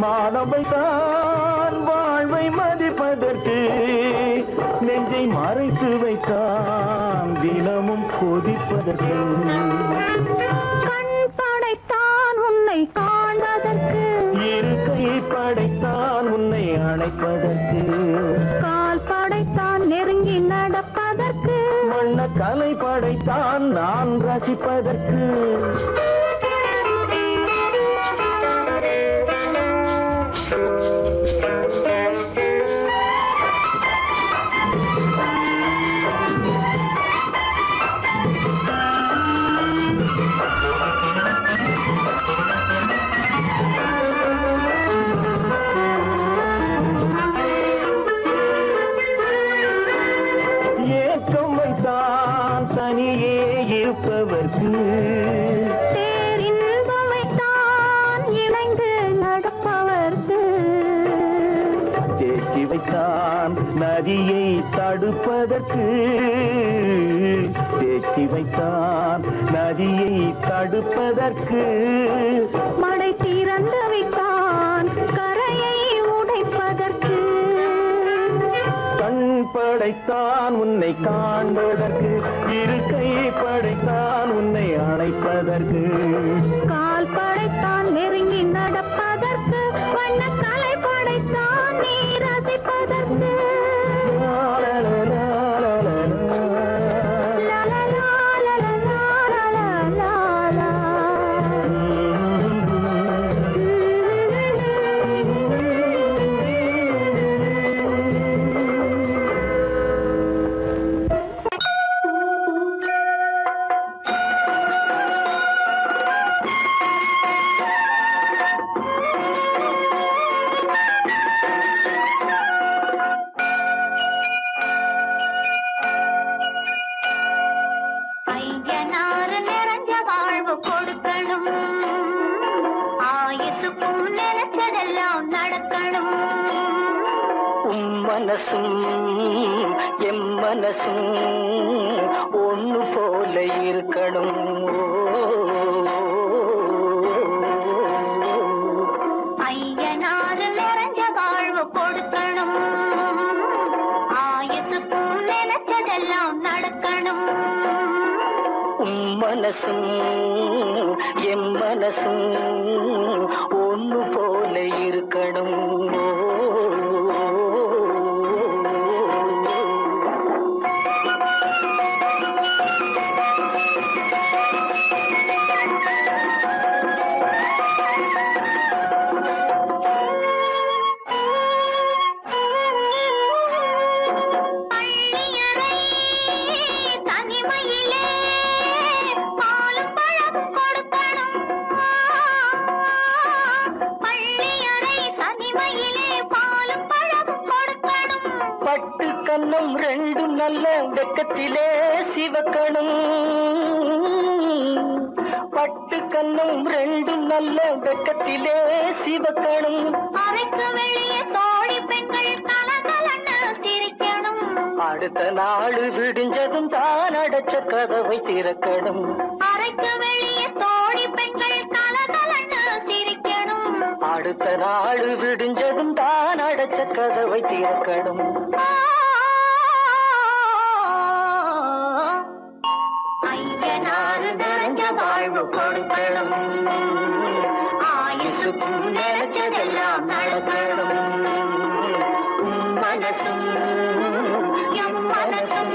வானம் வைத்தான் வாழ்வை மதிப்பதற்கு, நெஞ்சை மறைத்து வைத்தான் தினமும் கொதிப்பதற்கு. கண் படைத்தான் உன்னை காண்பதற்கு, இருக்கை படைத்தான் உன்னை அழைப்பதற்கு, கால் படைத்தான் நெருங்கி நடப்பதற்கு, வண்ண கலை படைத்தான் நான் ரசிப்பதற்கு. ஏக்கம் வைத்தான் தனியே இருப்பவர்க்கு, பேரின்பம் வைத்தான் இணைந்து நடப்பவர்க்கு, தேக்கி வைத்தான் நதியை தடுப்பதற்கு, தேக்கி வைத்தான் நதியை தடுப்பதற்கு, மடை திறந்து வைத்தான் கரையை உடைப்பதற்கு, கண் படைத்தான் உன்னை காண்பதற்கு, இருக்கை படைத்தான் உன்னை அழைப்பதற்கு, கால் படைத்தான் நெருங்கி நடப்பதற்கு, வண்ண கலை படைத்தான் நீ ரசிப்பதற்கு. ஐயனாறு நிறைஞ்ச வாழ்வு கொடுக்கணும், ஆயுசுக்கும் நினைச்சதெல்லாம் நடக்கணும். மனசும் எம் மனசும் ஒண்ணு போல இருக்கணும். ஐயனாறு நிறைஞ்ச வாழ்வு கொடுக்கணும், ஆயுசுக்கும் நினைச்சதெல்லாம் நடக்கணும். மனசும் எம் மனசும் ஒண்ணு போல இருக்கணும். பள்ளியறை தனிமையிலே பாலும் பழமும் கொடுக்கணும், பள்ளியறை தனிமையிலே பாலும் பழமும் கொடுக்கணும். பட்டு கன்னம் ரெண்டும் நல்ல வெக்கத்திலே சிவக்கணும், பட்டு கன்னம் ரெண்டும் நல்ல வெக்கத்திலே சிவக்கணும். அறைக்கு வெளியே தோழி பெண்கள் கலகலன்னு சிரிக்கணும், அடுத்த நாள் விடிஞ்சதும் தான் அடைச்ச கதவை திறக்கணும். அறைக்கு வெளியே தோழி பெண்கள் கலகலன்னு சிரிக்கணும். அடுத்த நாள் விடிஞ்சதும் தான் அடைச்ச கதவை திறக்கணும். ஐயனாறு நிறைஞ்ச வாழ்வு கொடுக்கணும், ஆயுசுக்கும் நினைச்சதெல்லாம் நடக்கணும். மனசும் எம் மனசும்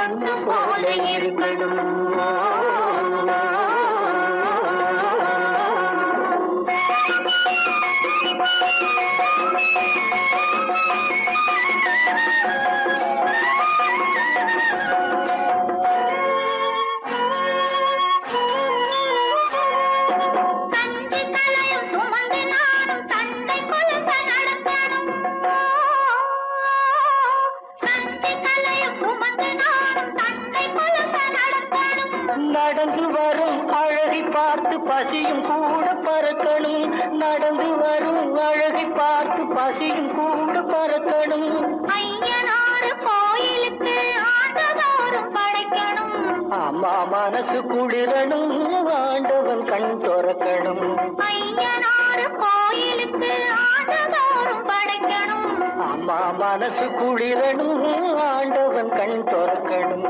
ஒன்று போல இருக்கணும். தந்தை தலையும் சுமந்து நானும் தந்தை கொழுந்த நடக்கணும், தந்தை தலையும் சுமந்து நானும் தந்தை கொழுந்த நடக்கணும். நடந்து வரும் அழகை பார்த்து பசியும் கூட பறக்கணும், நடந்து வரும் அழகை பார்த்து பசியும் கூட பறக்கணும். ஐயனாறு கோயிலுக்கு ஆண்டதோறும் படைக்கணும், அம்மா மனசு குளிரணும், ஆண்டவன் கண் துறக்கணும். ஐயனாறு கோயில் மனசு குளிரணும் ஆண்டவன் கண் திறக்கணும்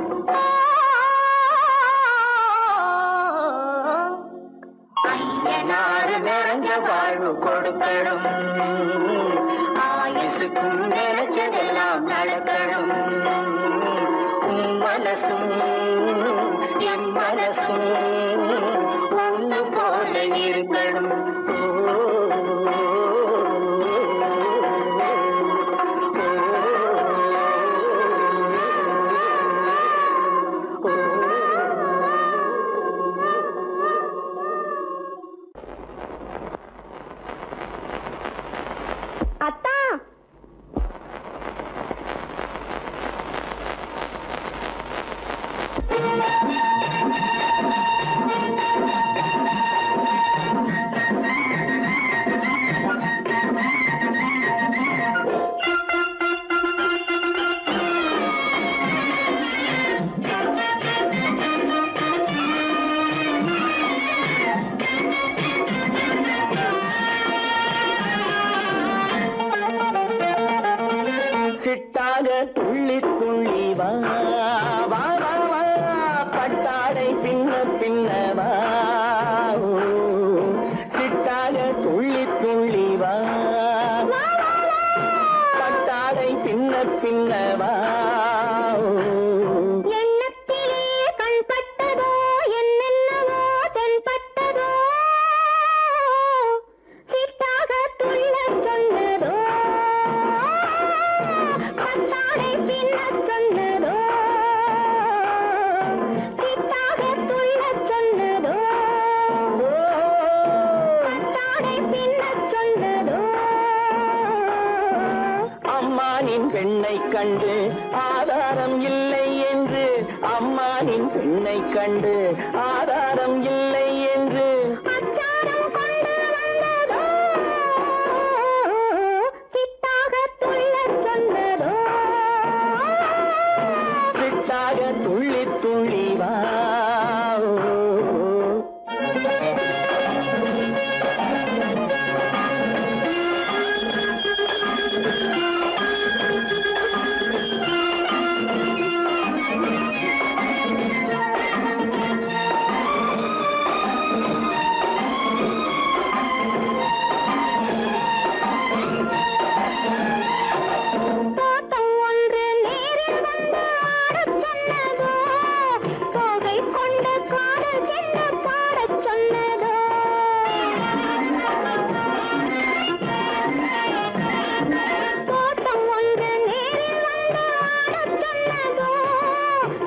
ஐயனாறு நிறைஞ்ச வாழ்வு கொடுக்கணும் ஆயுசுக்கும் நினைச்சதெல்லாம் நடக்கணும் மனசும் என் மனசும் ஒன்று போல இருக்கணும் அத்தா சிட்டாக துள்ளி துள்ளி வா வா வா வா பட்டாடை பின்ன பின்னவா சிட்டாக துள்ளி துள்ளி வா பட்டாடை பின்ன பின்னவா எண்ணத்திலே கண்பட்டதோ என்னென்னவோ தென்பட்டதோ சிட்டாக துள்ள சொன்னதோ பட்டாடை பின்ன சொன்னதோ சிட்டாக துள்ள சொன்னதோ பட்டாடை பின்ன சொன்னதோ அம்மானின் பெண்ணை கண்டு ஆதாரம் இல்லை என்று அம்மானின் பெண்ணை கண்டு ஆதாரம் இல்லை என்று அச்சாரம் கொண்டு வந்ததோ சிட்டாக துள்ள சொன்னதோ சிட்டாக துள்ளி துள்ளி வா தோட்டம் ஒன்று நேரில் வந்து ஆடச் சொன்னதோ தோகை கொண்ட காதல் என்ன பாடச் சொன்னதோ தோட்டம் ஒன்று நேரில் வந்து ஆடச் சொன்னதோ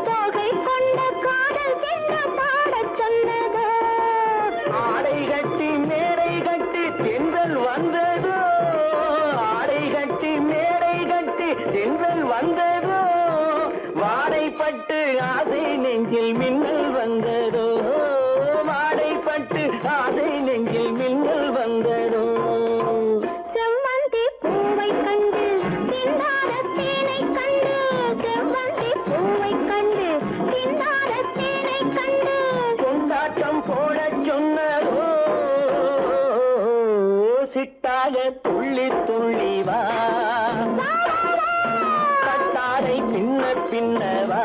தோகை கொண்ட காதல் என்ன பாடச் சொன்னதோ ஆடை கட்டி மேடை கட்டி தென்றல் வந்ததோ ஆடை கட்டி மேடை கட்டி தென்றல் வந்ததோ வாடைப்பட்டு ஆசை நெஞ்சில் மின்னல் வந்ததோ வாடைப்பட்டு ஆசை நெஞ்சில் மின்னல் வந்ததோ செவ்வந்தி பூவை கண்டு திண்டாத தேனை கண்டு செவ்வந்தி பூவை கண்டு திண்டாத தேனை கண்டு கொண்டாட்டம் போடச் சொன்னதோ சிட்டாக துள்ளி துள்ளி வா கட்டாரை பின்ன பின்னவா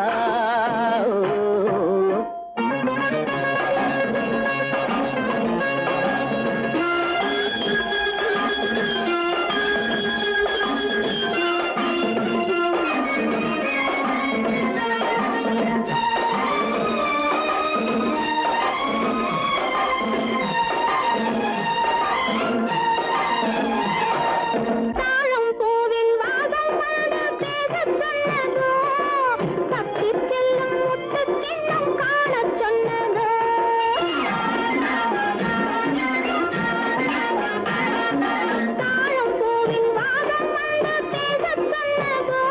தாழம் பூவின் வாசம் வந்து பேசச் சொன்னதோ தப்பிச் செல்லும் முத்துக் கிண்ணம் காணச் சொன்னதோ தாழம் பூவின் வாசம் வந்து பேசச் சொன்னதோ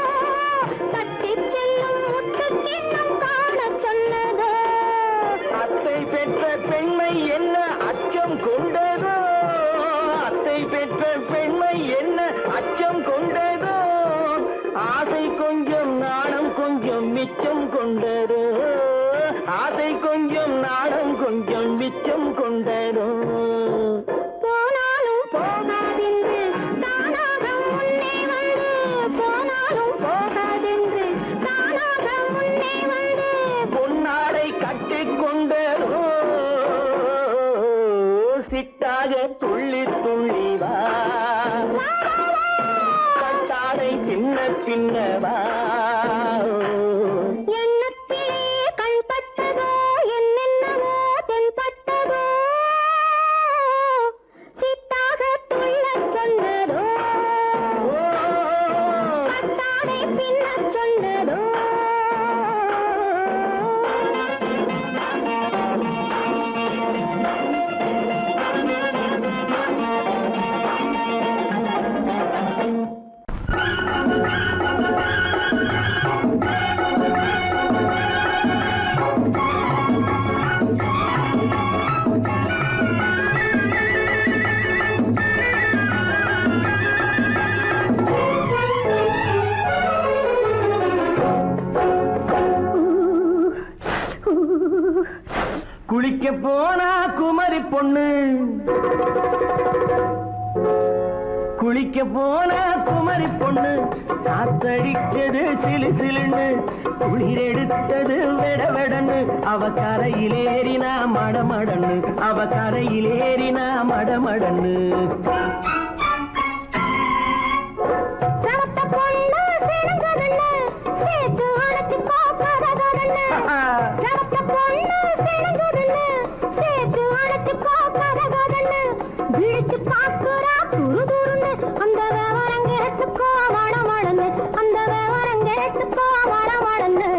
தப்பிச் செல்லும் முத்துக் கிண்ணம் காணச் சொன்னதோ அத்தை பெற்ற பெண்மை என்ன அச்சம் கொண்டதோ அத்தை பெற்ற பெண்மை என்ன அச்சம் கொண்டதோ ஆசை கொஞ்சம் நாணம் கொஞ்சம் மிச்சம் கொண்டதோ ஆசை கொஞ்சம் நாணம் கொஞ்சம் மிச்சம் கொண்டதோ போனாலும் போகாதென்று தானாக முன்னே வந்து போனாலும் சிட்டாக துள்ளி துள்ளி வா கட்டாடை சின்ன சின்னவா எண்ணத்திலே கண்பட்டதோ என்னென்னவோ தென்பட்டதோ சித்தாக துள்ளச் சொன்னதோ கட்டாடை பின்னச் சொன்னதோ குளிக்க போனா குமரி பொண்ணு குளிக்க போனா குமரி பொண்ணு காத்தடிச்சது சிலு சிலுன்னு குளிர் எடுத்தது வெடவெடன்னு அவ கரையிலேறினா மடமடன்னு அவ கரையிலேறினா மடமடன்னு சவத்த பொண்ணு சிறந்ததன்னு சேத்து அணைச்சு போக்கறதன்னு சவத்த பொண்ணு சிறந்ததன்னு சேத்து அணைச்சு போக்கறதன்னு விழிச்சு பாக்குறா துரு துருன்னு அந்த விவரம் கேட்டுக்கோ மடமடன்னு அந்த விவரம் கேட்டுக்கோ மடமடன்னு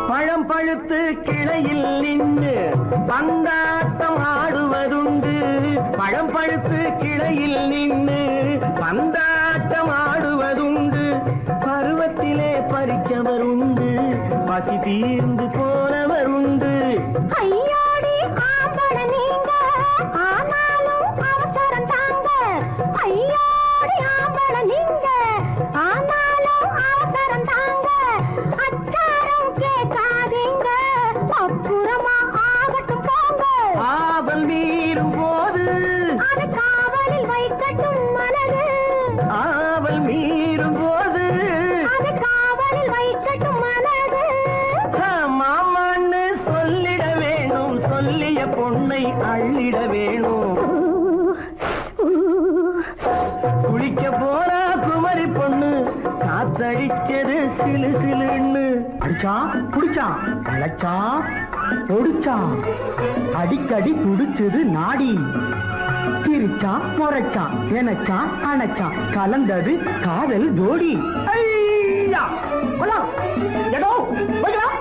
பழம் பழுத்து கிளையில் நின்று பந்தாட்டம் ஆடுவதுண்டு பழம் பழுத்து கிளையில் நின்று பந்தாட்டம் ஆடுவதுண்டு பருவத்திலே பறிச்சவருண்டு பசி தீர்ந்து போனவருண்டு ஐயோடி ஆம்பள நீங்க ஆனாலும் அவசரம் தாங்க ஐயோடி ஆம்பள நீங்க ஆனாலும் அவசரம் தாங்க அச்சாரம் கேட்காதீங்க அப்புறமா ஆகட்டும் போங்க ஆவல் மீறும் போது அது காவலில் வைக்கட்டும் மனது ஆவல் மீறும் போது அது காவலில் வைக்கட்டும் மனது மாமான்னு சொல்லிட வேணும் சொல்லிய பொண்ணை அள்ளிட வேணும் குளிக்க போறா குமரி பொண்ணு காத்தடிச்சது சிலு சிலுன்னு அடிச்சா புடிச்சா அழைச்சா ஒடிச்சா அடிக்கடி துடிச்சது நாடி சிரிச்சா முறைச்சா எனச்சா அணைச்சா கலந்தது காதல் ஜோடி ஐயா போலாம். எடோ, போய்க்கலாம்.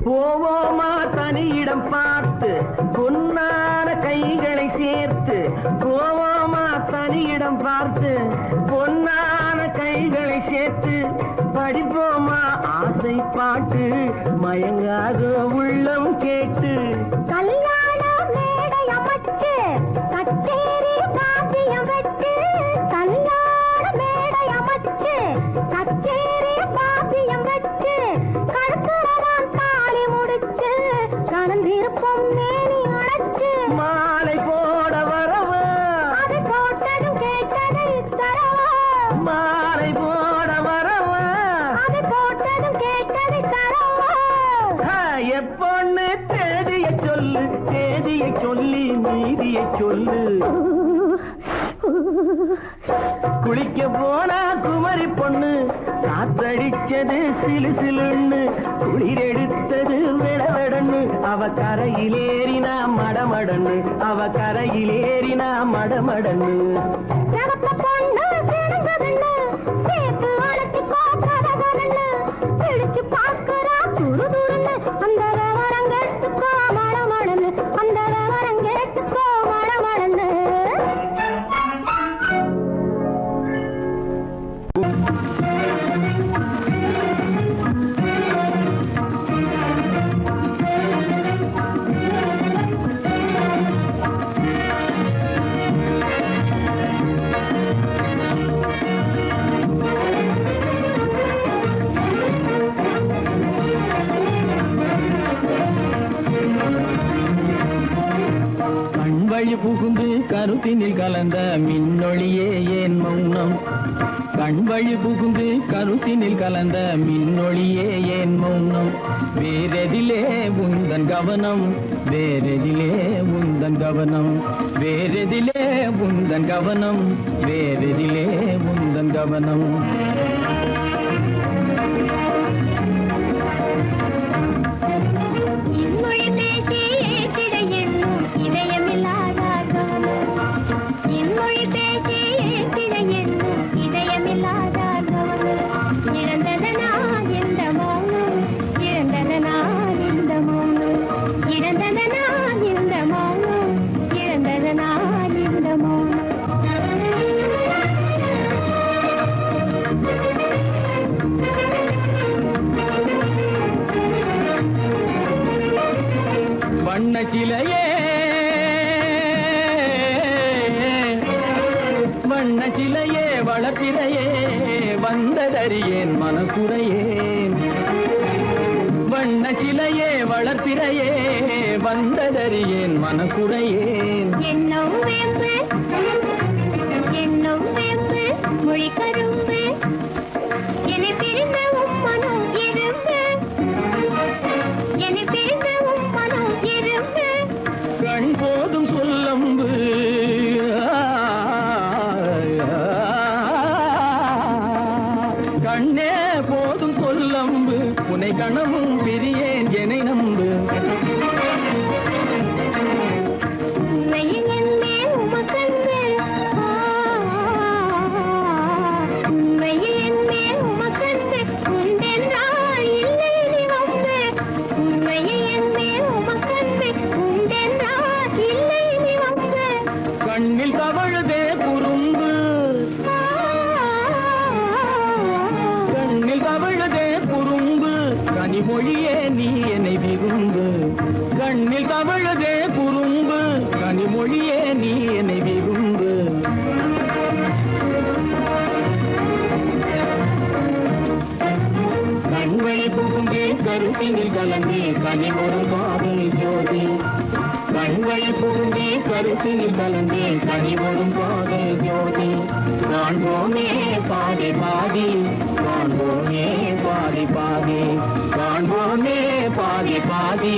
போவோமா தனியிடம் பார்த்து பொன்னான கைகளை சேர்த்து போவோமா தனியிடம் பார்த்து பொன்னான கைகளை சேர்த்து படிப்போமா ஆசை பாட்டு மயங்காத உள்ளம் கேட்டு கல்யாண மேடை அமைச்சு கச்சேரி காப்பியம் வச்சு கல்யாண மேடை அமைச்சு கச்சேரி காப்பியம் வச்சு கருத்துறவான் தாலி முடிச்சு கலந்திருப்போம் மேனி அடைச்சு மாலை போட வரவா அது போட்டதும் கேட்டதை தரவா மாலை போட வரவா அது போட்டதும் கேட்டதை தரவா எப்பொண்ணு தேதியை சொல்லு தேதியை சொல்லி நீதியை சொல்லு குளிக்க போனா குமரி பொண்ணு காத்தடிச்சது சிலு சிலுன்னு குளிர் எடுத்தது விடவெடன்னு அவ கரையிலேறினா மடமடன்னு அவ கரையிலேறினா மடமடன்னு சிவத்த பொண்ணு சிறந்ததுன்னு சேர்த்து அழைச்சு போக்கறதன்னு பிடிச்சு பார்க்கறா துரு துருன்னு அந்த விவரம் கேட்டுக்கோ மடமடன்னு அந்த விவரம் கேட்டுக்கோ மடமடன்னு கருத்தினில் கலந்த மின்னொளியே ஏன் மௌனம் கண் வழி புகுந்து கருத்தினில் கலந்த மின்னொளியே ஏன் மௌனம் வேறெதிலே உந்தன் கவனம் வேறெதிலே உந்தன் கவனம் வேறெதிலே உந்தன் கவனம் வேறெதிலே உந்தன் கவனம் இன்மொழி பேசி ஏற்றிட எண்ணும் இதயமில்லாதார் கவனம் இன்மொழி பேசி ஏற்றிட எண்ணும் இதயமில்லாதார் கவனம் இழந்ததனா எந்த மௌனம் இழந்ததனா இந்த மௌனம் இழந்ததனா இந்த மௌனம் இழந்ததனா இந்த மௌனம் வண்ணச்சிலையே வண்ணச்சிலையே வளர்த்திரையே வந்ததறியேன் மனக்குறையேன் வண்ணச்சிலையே வளர்த்திரையே வந்ததறியேன் மனக்குறையேன் என்னும் வேம்பு மொழி கரும்பு என்னை பிரிந்த உம்மனும் இரும்பு என்னை பிரிந்த உம்மனும் இரும்பு கண் போதும் சொல்லம்பு கண்ணே போதும் சொல்லம்பு உனை கணமும் பிரியேன் என்னை நம்பு உண்மையில் என்னே உமக்கன்று உண்மையில் என்னே உமக்கன்று உண்டென்றால் இல்லை நீ வந்து உண்மையில் என்னே உமக்கன்று உண்டென்றால் இல்லை நீ வந்து கண்ணில் தவழுதே குறும்பு கண்ணில் தவழுதே குறும்பு கனிமொழியே நீ என்னை விரும்பு கண்ணில் தவழுதே குறும்பு கனிமொழியே நீ என்னை விரும்பு கண்வழி புகுந்தே கருத்தினில் கலந்தே கனிமொரு பாவை ஜோதி கண்வழி புகுந்தே கருத்தினில் கலந்தே கனிமொரும் பாதை ஜோதி காண்போமே பாதி பாதி காண்போமே பாதி பாதி காண்போமே பாதி பாதி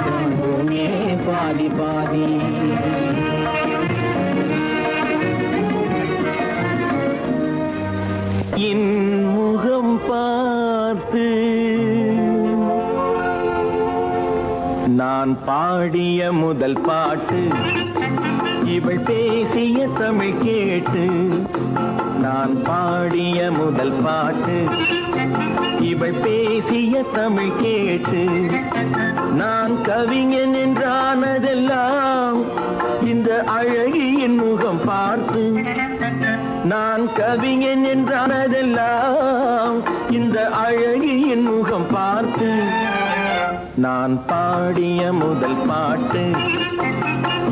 காண்போமே பாதி பாதி என் முகம் பார்த்து நான் பாடிய முதல் பாட்டு இவள் பேசிய தமிழ் கேட்டு நான் பாடிய முதல் பாட்டு இவள் பேசிய தமிழ் கேட்டு நான் கவிஞன் என்றானதெல்லாம் இந்த அழகியின் முகம் பார்த்து நான் கவிஞன் என்றானதெல்லாம் இந்த அழகியின் முகம் பார்த்து நான் பாடிய முதல் பாட்டு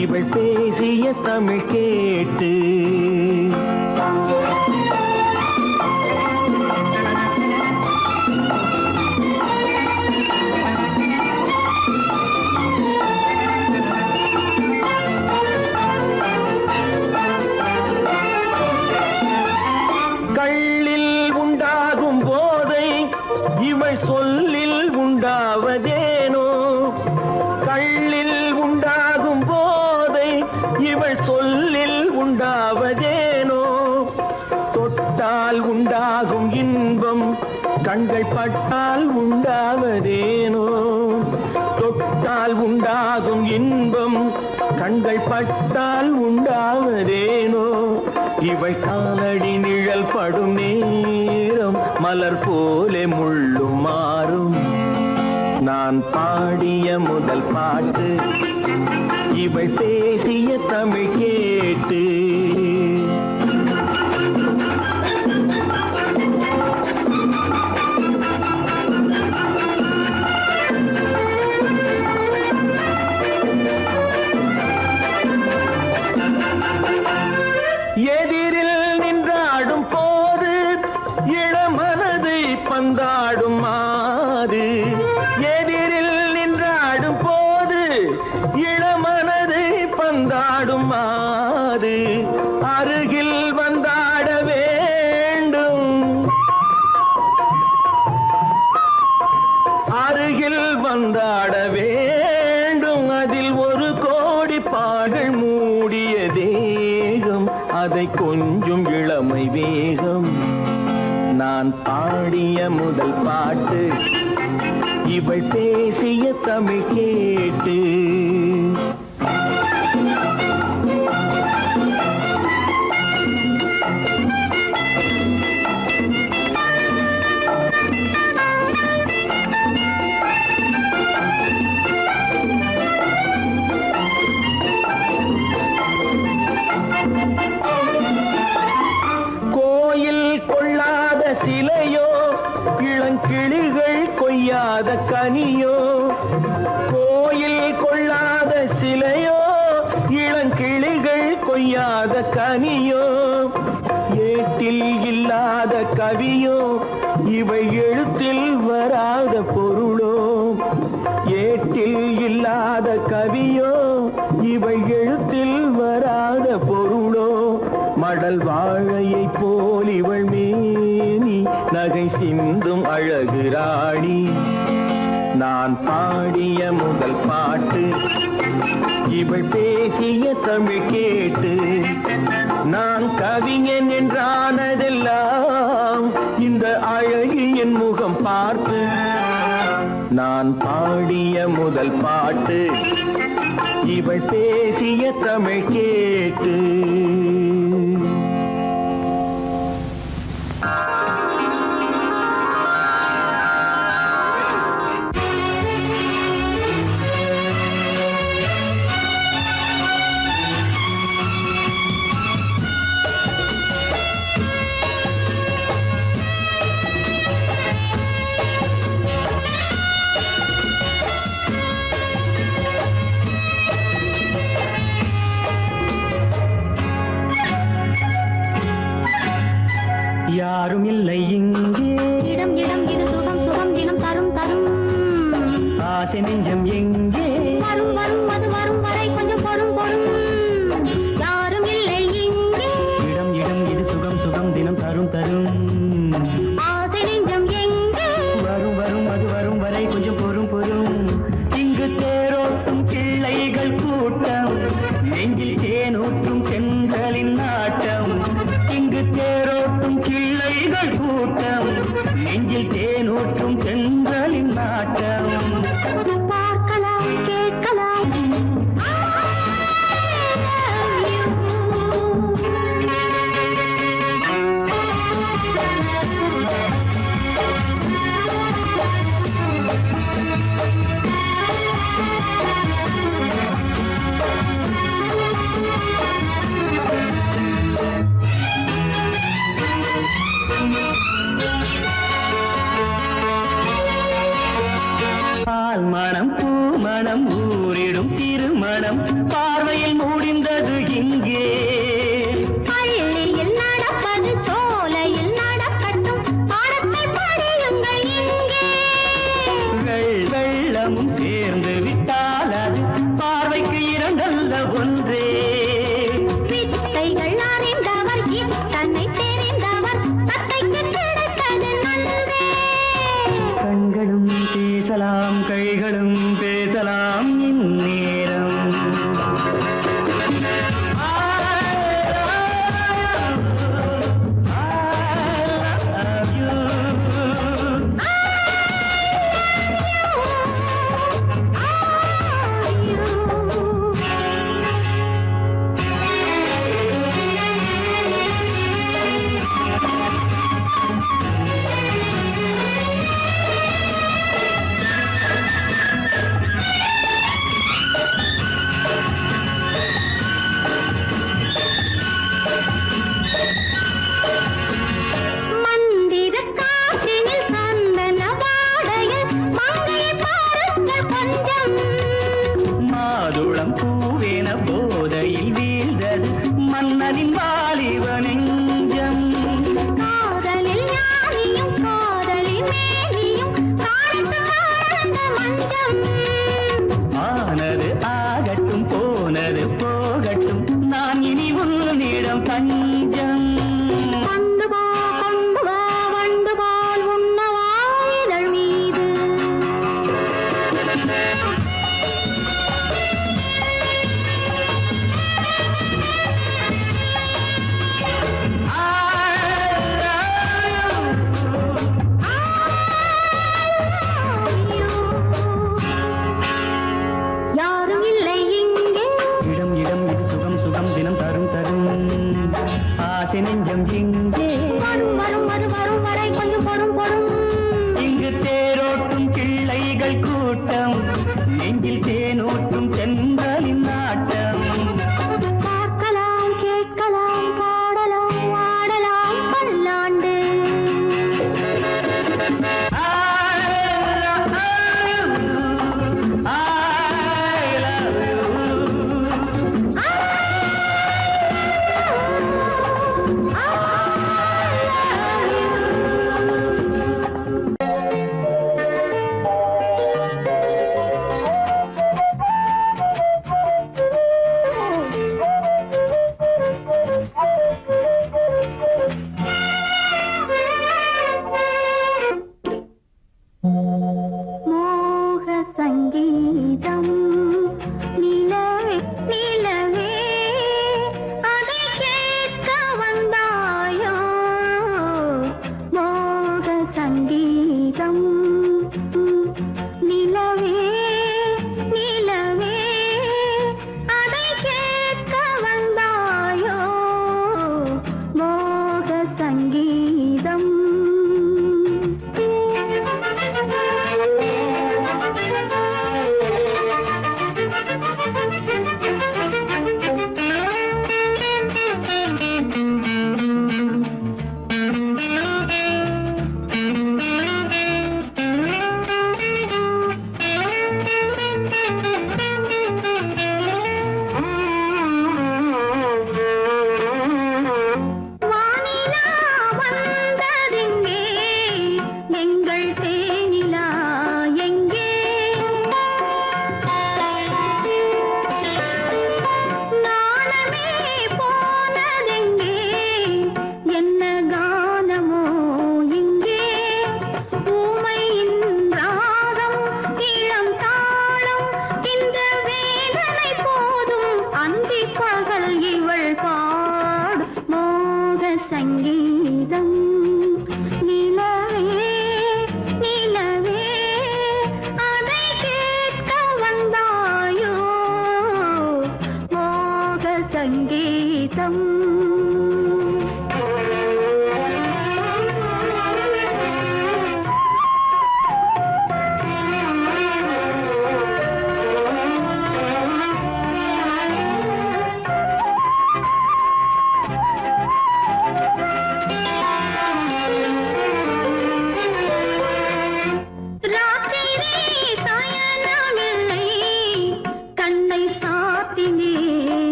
இவள் பேசிய தமிழ் கேட்டு கள்ளில் உண்டாகும் போதை இவள் சொல்லில் உண்டாவதேனோ கள்ளில் உண்டாகும் போதை இவள் சொல்லில் உண்டாவதேனோ தொட்டால் உண்டாகும் இன்பம் கண்கள் பட்டால் உண்டாவதேனோ தொட்டால் உண்டாகும் இன்பம் கண்கள் பட்டால் உண்டாவதேனோ இவள் காலடி நிழல் படும் நேரம் மலர் போலே முள்ளும் மாறும் நான் பாடிய முதல் பாட்டு இவள் பேசிய தமிழ் கேட்டு எதிரில் நின்றாடும் போது இளமனதை பந்தாடும் மாது எதிரில் நின்றாடும் போது இளமனதை பந்தாடும் மாது மேகம் நான் பாடிய முதல் பாட்டு இவள் பேசிய தமிழ் கேட்டு சிலையோ இளங்கிளிகள் கொய்யாத கனியோ கோயில் கொள்ளாத சிலையோ இளங்கிளிகள் கொய்யாத கனியோ ஏட்டில் இல்லாத கவியோ இவை எழுத்தில் வராத பொருளோ ஏட்டில் இல்லாத கவியோ இவை எழுத்தில் வராத பொருளோ மடல் வாழையை போல் இவள் மேனி நகை சிந்தும் அழகு ராணி நான் பாடிய முதல் பாட்டு இவள் பேசிய தமிழ் கேட்டு நான் கவிஞன் என்றானதெல்லாம் இந்த அழகியின் முகம் பார்த்து நான் பாடிய முதல் பாட்டு இவள் பேசிய தமிழ் கேட்டு யாரும் இல்லை இங்கே இடம் இடம் இது சுகம் சுகம் தினம் தரும் தரும் ஆசை நெஞ்சம் எங்கே வரும் வரும் அது வரும் வரை கொஞ்சம் பொறும் பொறும் யாரும் இல்லை இங்கே இடம் இடம் இது சுகம் சுகம் தினம் தரும் தரும் ஆசை நெஞ்சம் எங்கே வரும் வரும் அது வரும் வரை கொஞ்சம் பொறும் பொறும் இங்கு தேரோட்டும் பிள்ளைகள் கூட்டம் நெஞ்சில் தேனூற்றும் செங்கலின் நாட்டம் இங்கு தேரோட்டும் பிள்ளைகள் கூட்டம் நெஞ்சில் தேனூற்றும் செங்கலின் நாட்டம் பார்க்கலாம் கேட்கலாம்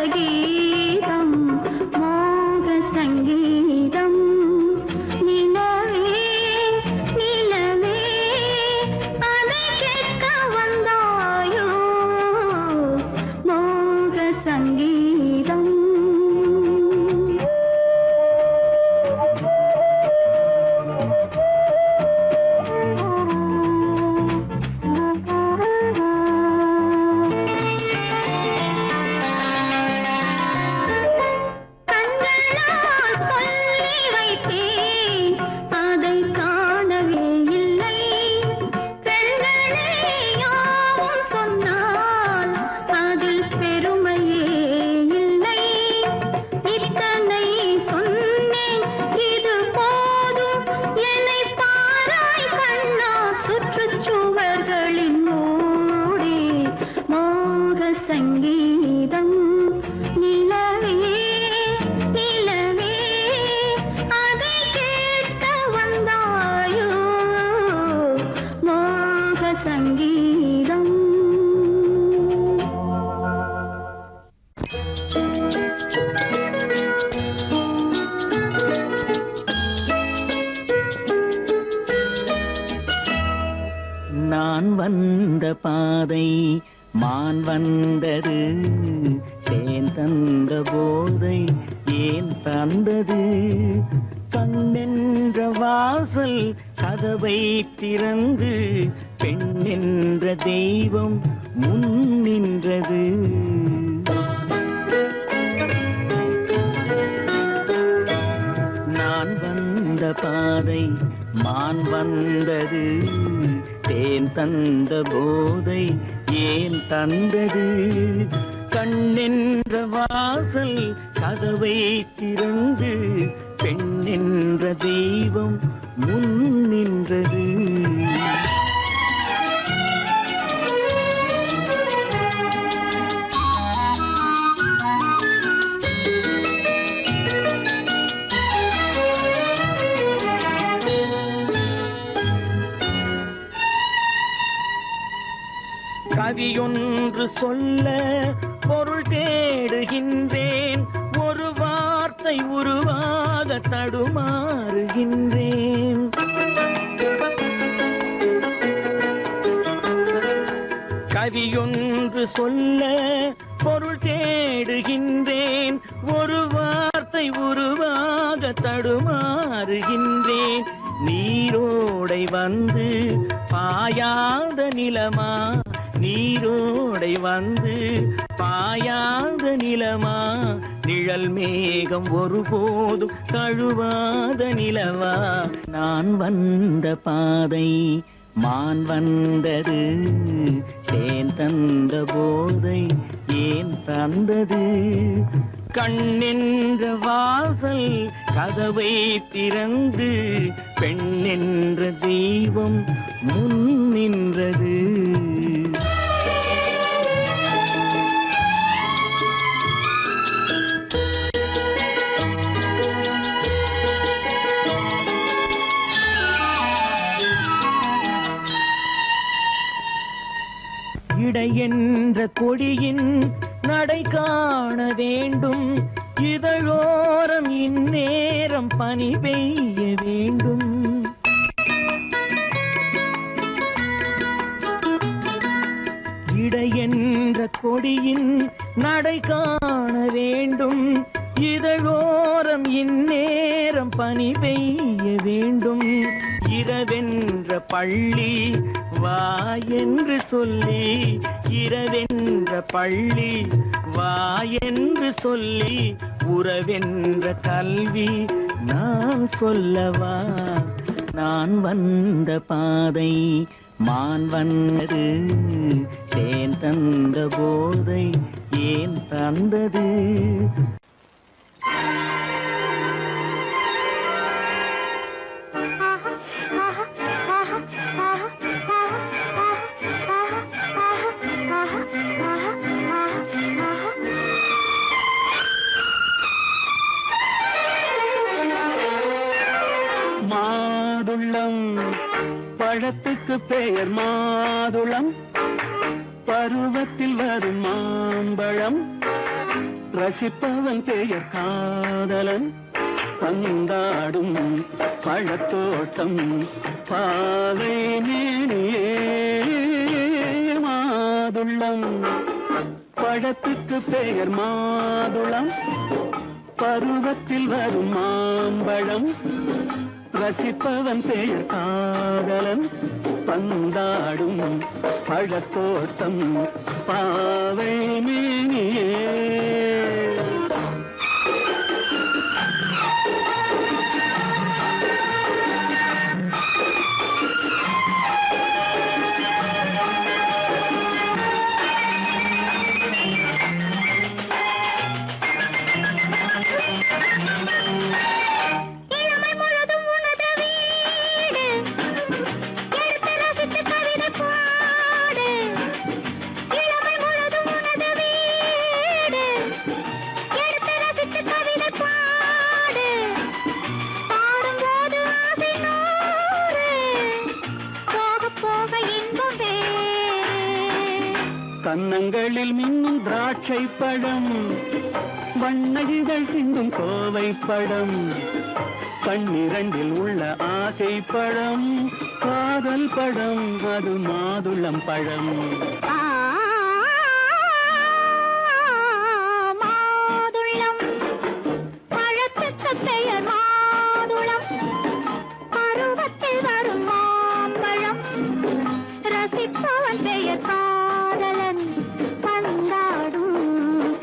கீதம் மோக சங்கீதம் நிலவே நிலவே அதை கேட்க வந்தாயோ மோக சங்கீதம் சங்கீதம் நிலவே நிலவே அதை கேட்க வந்தாயோ மோக சங்கீதம் நான் வந்த பாதை மான் வந்தது தேன் தந்த போதை ஏன் தந்தது கண்ணென்ற வாசல் கதவை திறந்து பெண்ணென்ற தெய்வம் முன் நின்றது நான் வந்த பாதை மான் வந்தது தேன் தந்த போதை ஏன் தந்தது கண்ணென்ற வாசல் கதவை திறந்து பெண்ணென்ற தெய்வம் முன் நின்றது கவியொன்று சொல்ல பொருள் தேடுகின்றேன் ஒரு வார்த்தை உருவாக தடுமாறுகின்றேன் கவியொன்று சொல்ல பொருள் தேடுகின்றேன் ஒரு வார்த்தை உருவாக தடுமாறுகின்றேன் நீரோடை வந்து பாயாத நிலமா நீரோடை வந்து பாயாத நிலமா நிழல் மேகம் ஒருபோதும் தழுவாத நிலவா நான் வந்த பாதை மான் வந்தது தேன் தந்த போதை ஏன் தந்தது கண்ணென்ற வாசல் கதவை திறந்து பெண்ணென்ற தெய்வம் முன் நின்றது இடை என்ற கொடியின் நடை காண வேண்டும் இதழோரம் இந்நேரம் பனி பெய்ய வேண்டும் இடை என்ற கொடியின் நடை காண வேண்டும் இதழோரம் இந்நேரம் பனி பெய்ய வேண்டும் இரவென்ற பள்ளி வா என்று சொல்லி இரவென்ற பள்ளி வா என்று சொல்லி உறவென்ற கல்வி நான் சொல்லவா நான் வந்த பாதை மான் வந்தது தேன் தந்த போதை ஏன் தந்தது மாதுளம் பழத்துக்கு பெயர் மாதுளம் பருவத்தில் வரும் மாம்பழம் ரசிப்பவன் பெயர் காதலன் பந்தாடும் பழத்தோட்டம் பாவை மேனியே மாதுளம் பழத்துக்கு பெயர் மாதுளம் பருவத்தில் வரும் மாம்பழம் ரசிப்பவன் பெயர் காதலன் பந்தாடும் பழத்தோட்டம் பாவை மேனியே கன்னங்களில் மின்னும் திராட்சை பழம் வண்ணகிகள் சிந்தும் கோவை பழம் கண்ணிரண்டில் உள்ள ஆசை பழம் காதல் பழம் அது மாதுளம் பழம் மாதுளம் பழத்துக்கு பெயர் மாதுளம் பருவத்தில் வரும் மாம்பழம் ரசிப்பவன் பெயர் காதலன் பந்தாடும்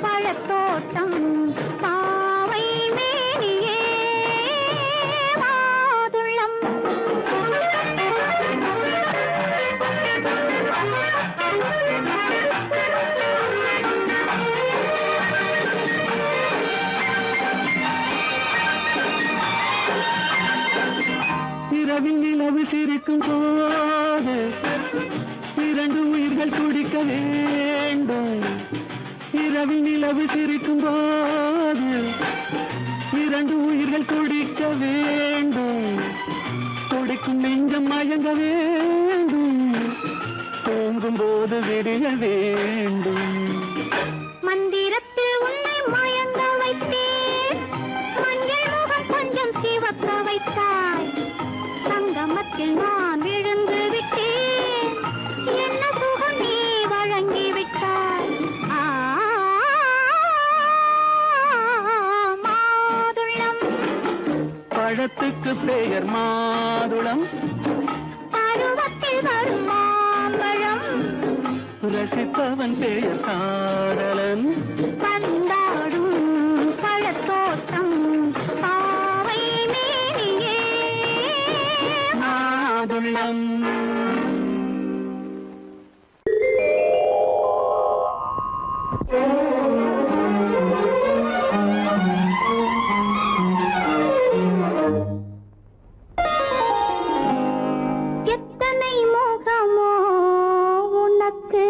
பழத்தோட்டம் பாவை மேனியே மாதுளம் இரவில் நிலவு சிரிக்கும் போது இரண்டு உயிர்கள் துடிக்க வேண்டும் இரவில் நிலவு சிரிக்கும் போது இரண்டு உயிர்கள் துடிக்க வேண்டும் துடிக்கும் நெஞ்சம் மயங்க வேண்டும் தூங்கும் போது விடிய வேண்டும் மந்திரத்தில் உன்னை மயங்க வைத்தேன் மஞ்சள் முகம் கொஞ்சம் சிவக்க வைத்தாய் சங்கமத்தில் நான் விழுந்து விட்டேன் என்ன சுகம் நீ வழங்கி விட்டாய் மாதுளம் பழத்துக்கு பெயர் மாதுளம் பருவத்தில் வரும் மாம்பழம் ரசிப்பவன் பெயர் காதலன் பந்தாடும் பழத்தோட்டம் பாவை மேனியே மாதுளம் எத்தனை முகமோ உனக்கு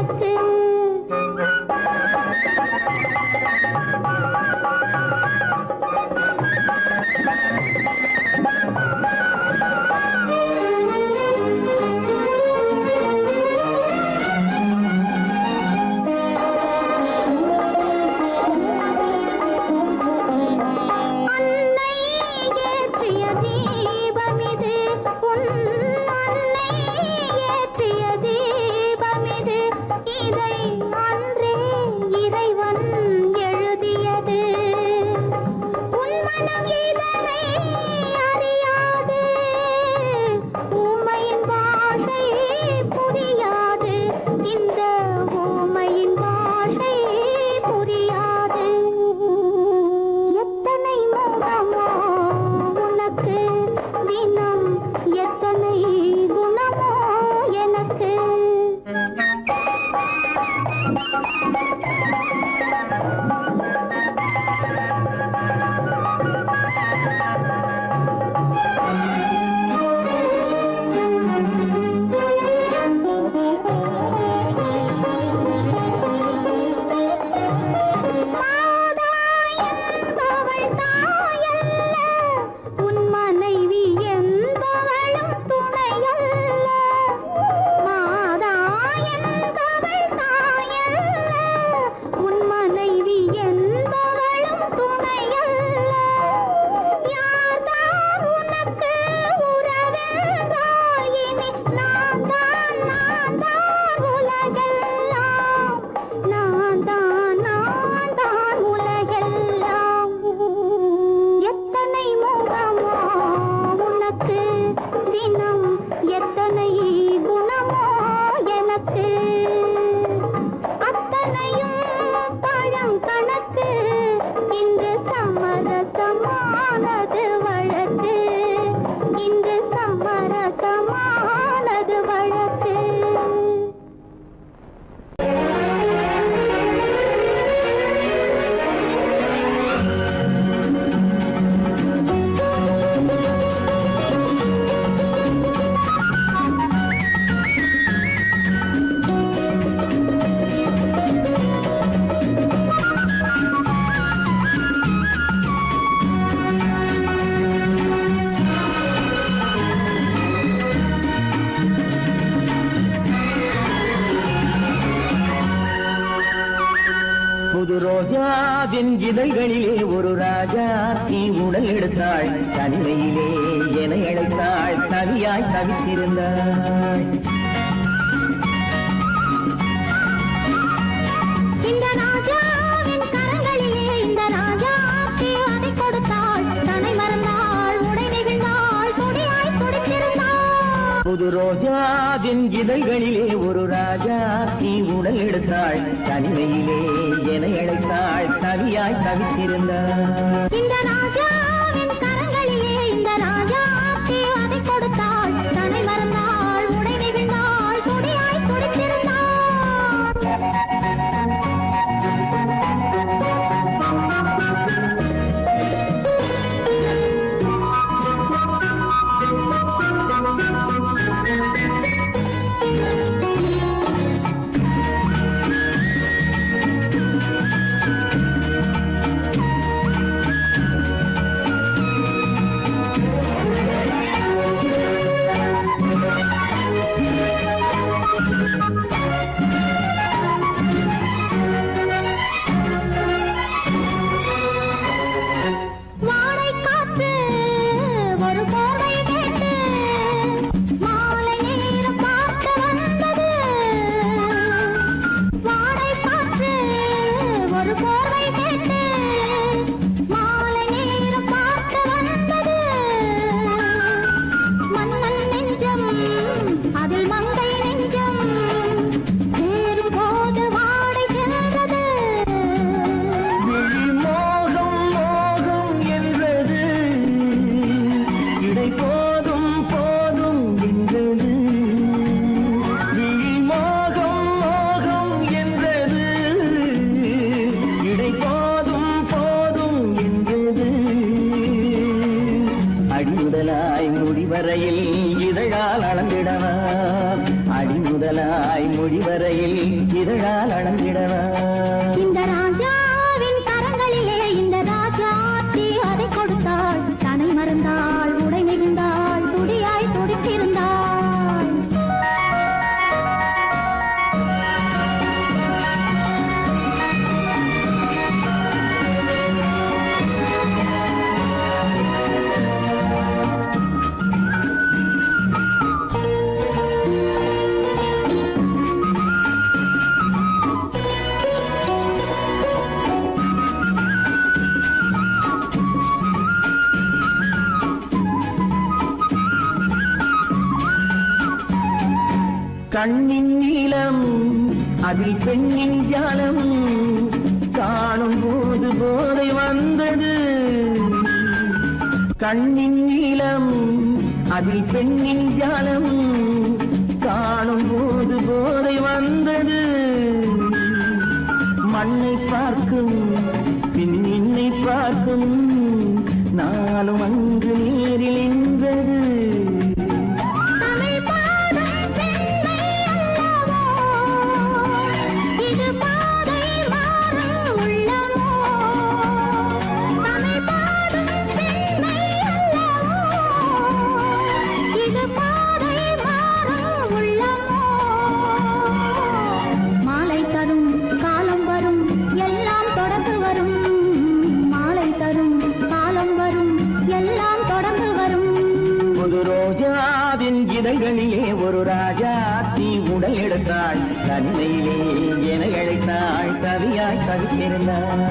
எனக்கு ரோஜாவின் இதழ்களிலே ஒரு ராஜா நீ உடல் எடுத்தாள் தனிமையிலே என அழைத்தாள் தனியாய் தவித்திருந்தாள் இந்த ராஜாவின் கரங்களிலே இந்த ராஜா அதை கொடுத்தாள் தன்னை மறந்தாள் உடை நெகிழ்ந்தாள் துடியாய் துடித்திருந்தாள் புது ரோஜாவின் இதழ்களிலே ஒரு ராஜா நீ உடல் எடுத்தாள் தனிமையிலே என அழைத்தாள் தனியாய் தவித்திருந்தாள் இந்த ராஜாவின் கரங்களிலே இந்த ராஜா அதை கொடுத்தாள் தன்னை மறந்தாள் உடை நெகிழ்ந்தாள் துடியாய் துடித்திருந்தாள் இதழால் அளந்திடவா இந்த ராஜாவின் கரங்களிலே இந்த ராஜாச்சி அதை கொடுத்தாள் தனை மறந்தாள் உடை நெகிழ்ந்தாள் துடியாய் துடித்திருந்தாள் கண்ணின் நீளம் அதில் பெண்ணின் ஜாலம் காணும் போது போதை வந்தது கண்ணின் நீளம் அதில் பெண்ணின் ஜாலம் காணும் போது போதை வந்தது மண்ணை பார்க்கும் பின் என்னை பார்க்கும் நாளும் அங்கு நேரில் என்றது இதழ்களிலே ஒரு ராஜாத்தி உடல் எடுத்தாள் தன்மையிலே என அழைத்தாள் கவியாய் கவித்திருந்தாள்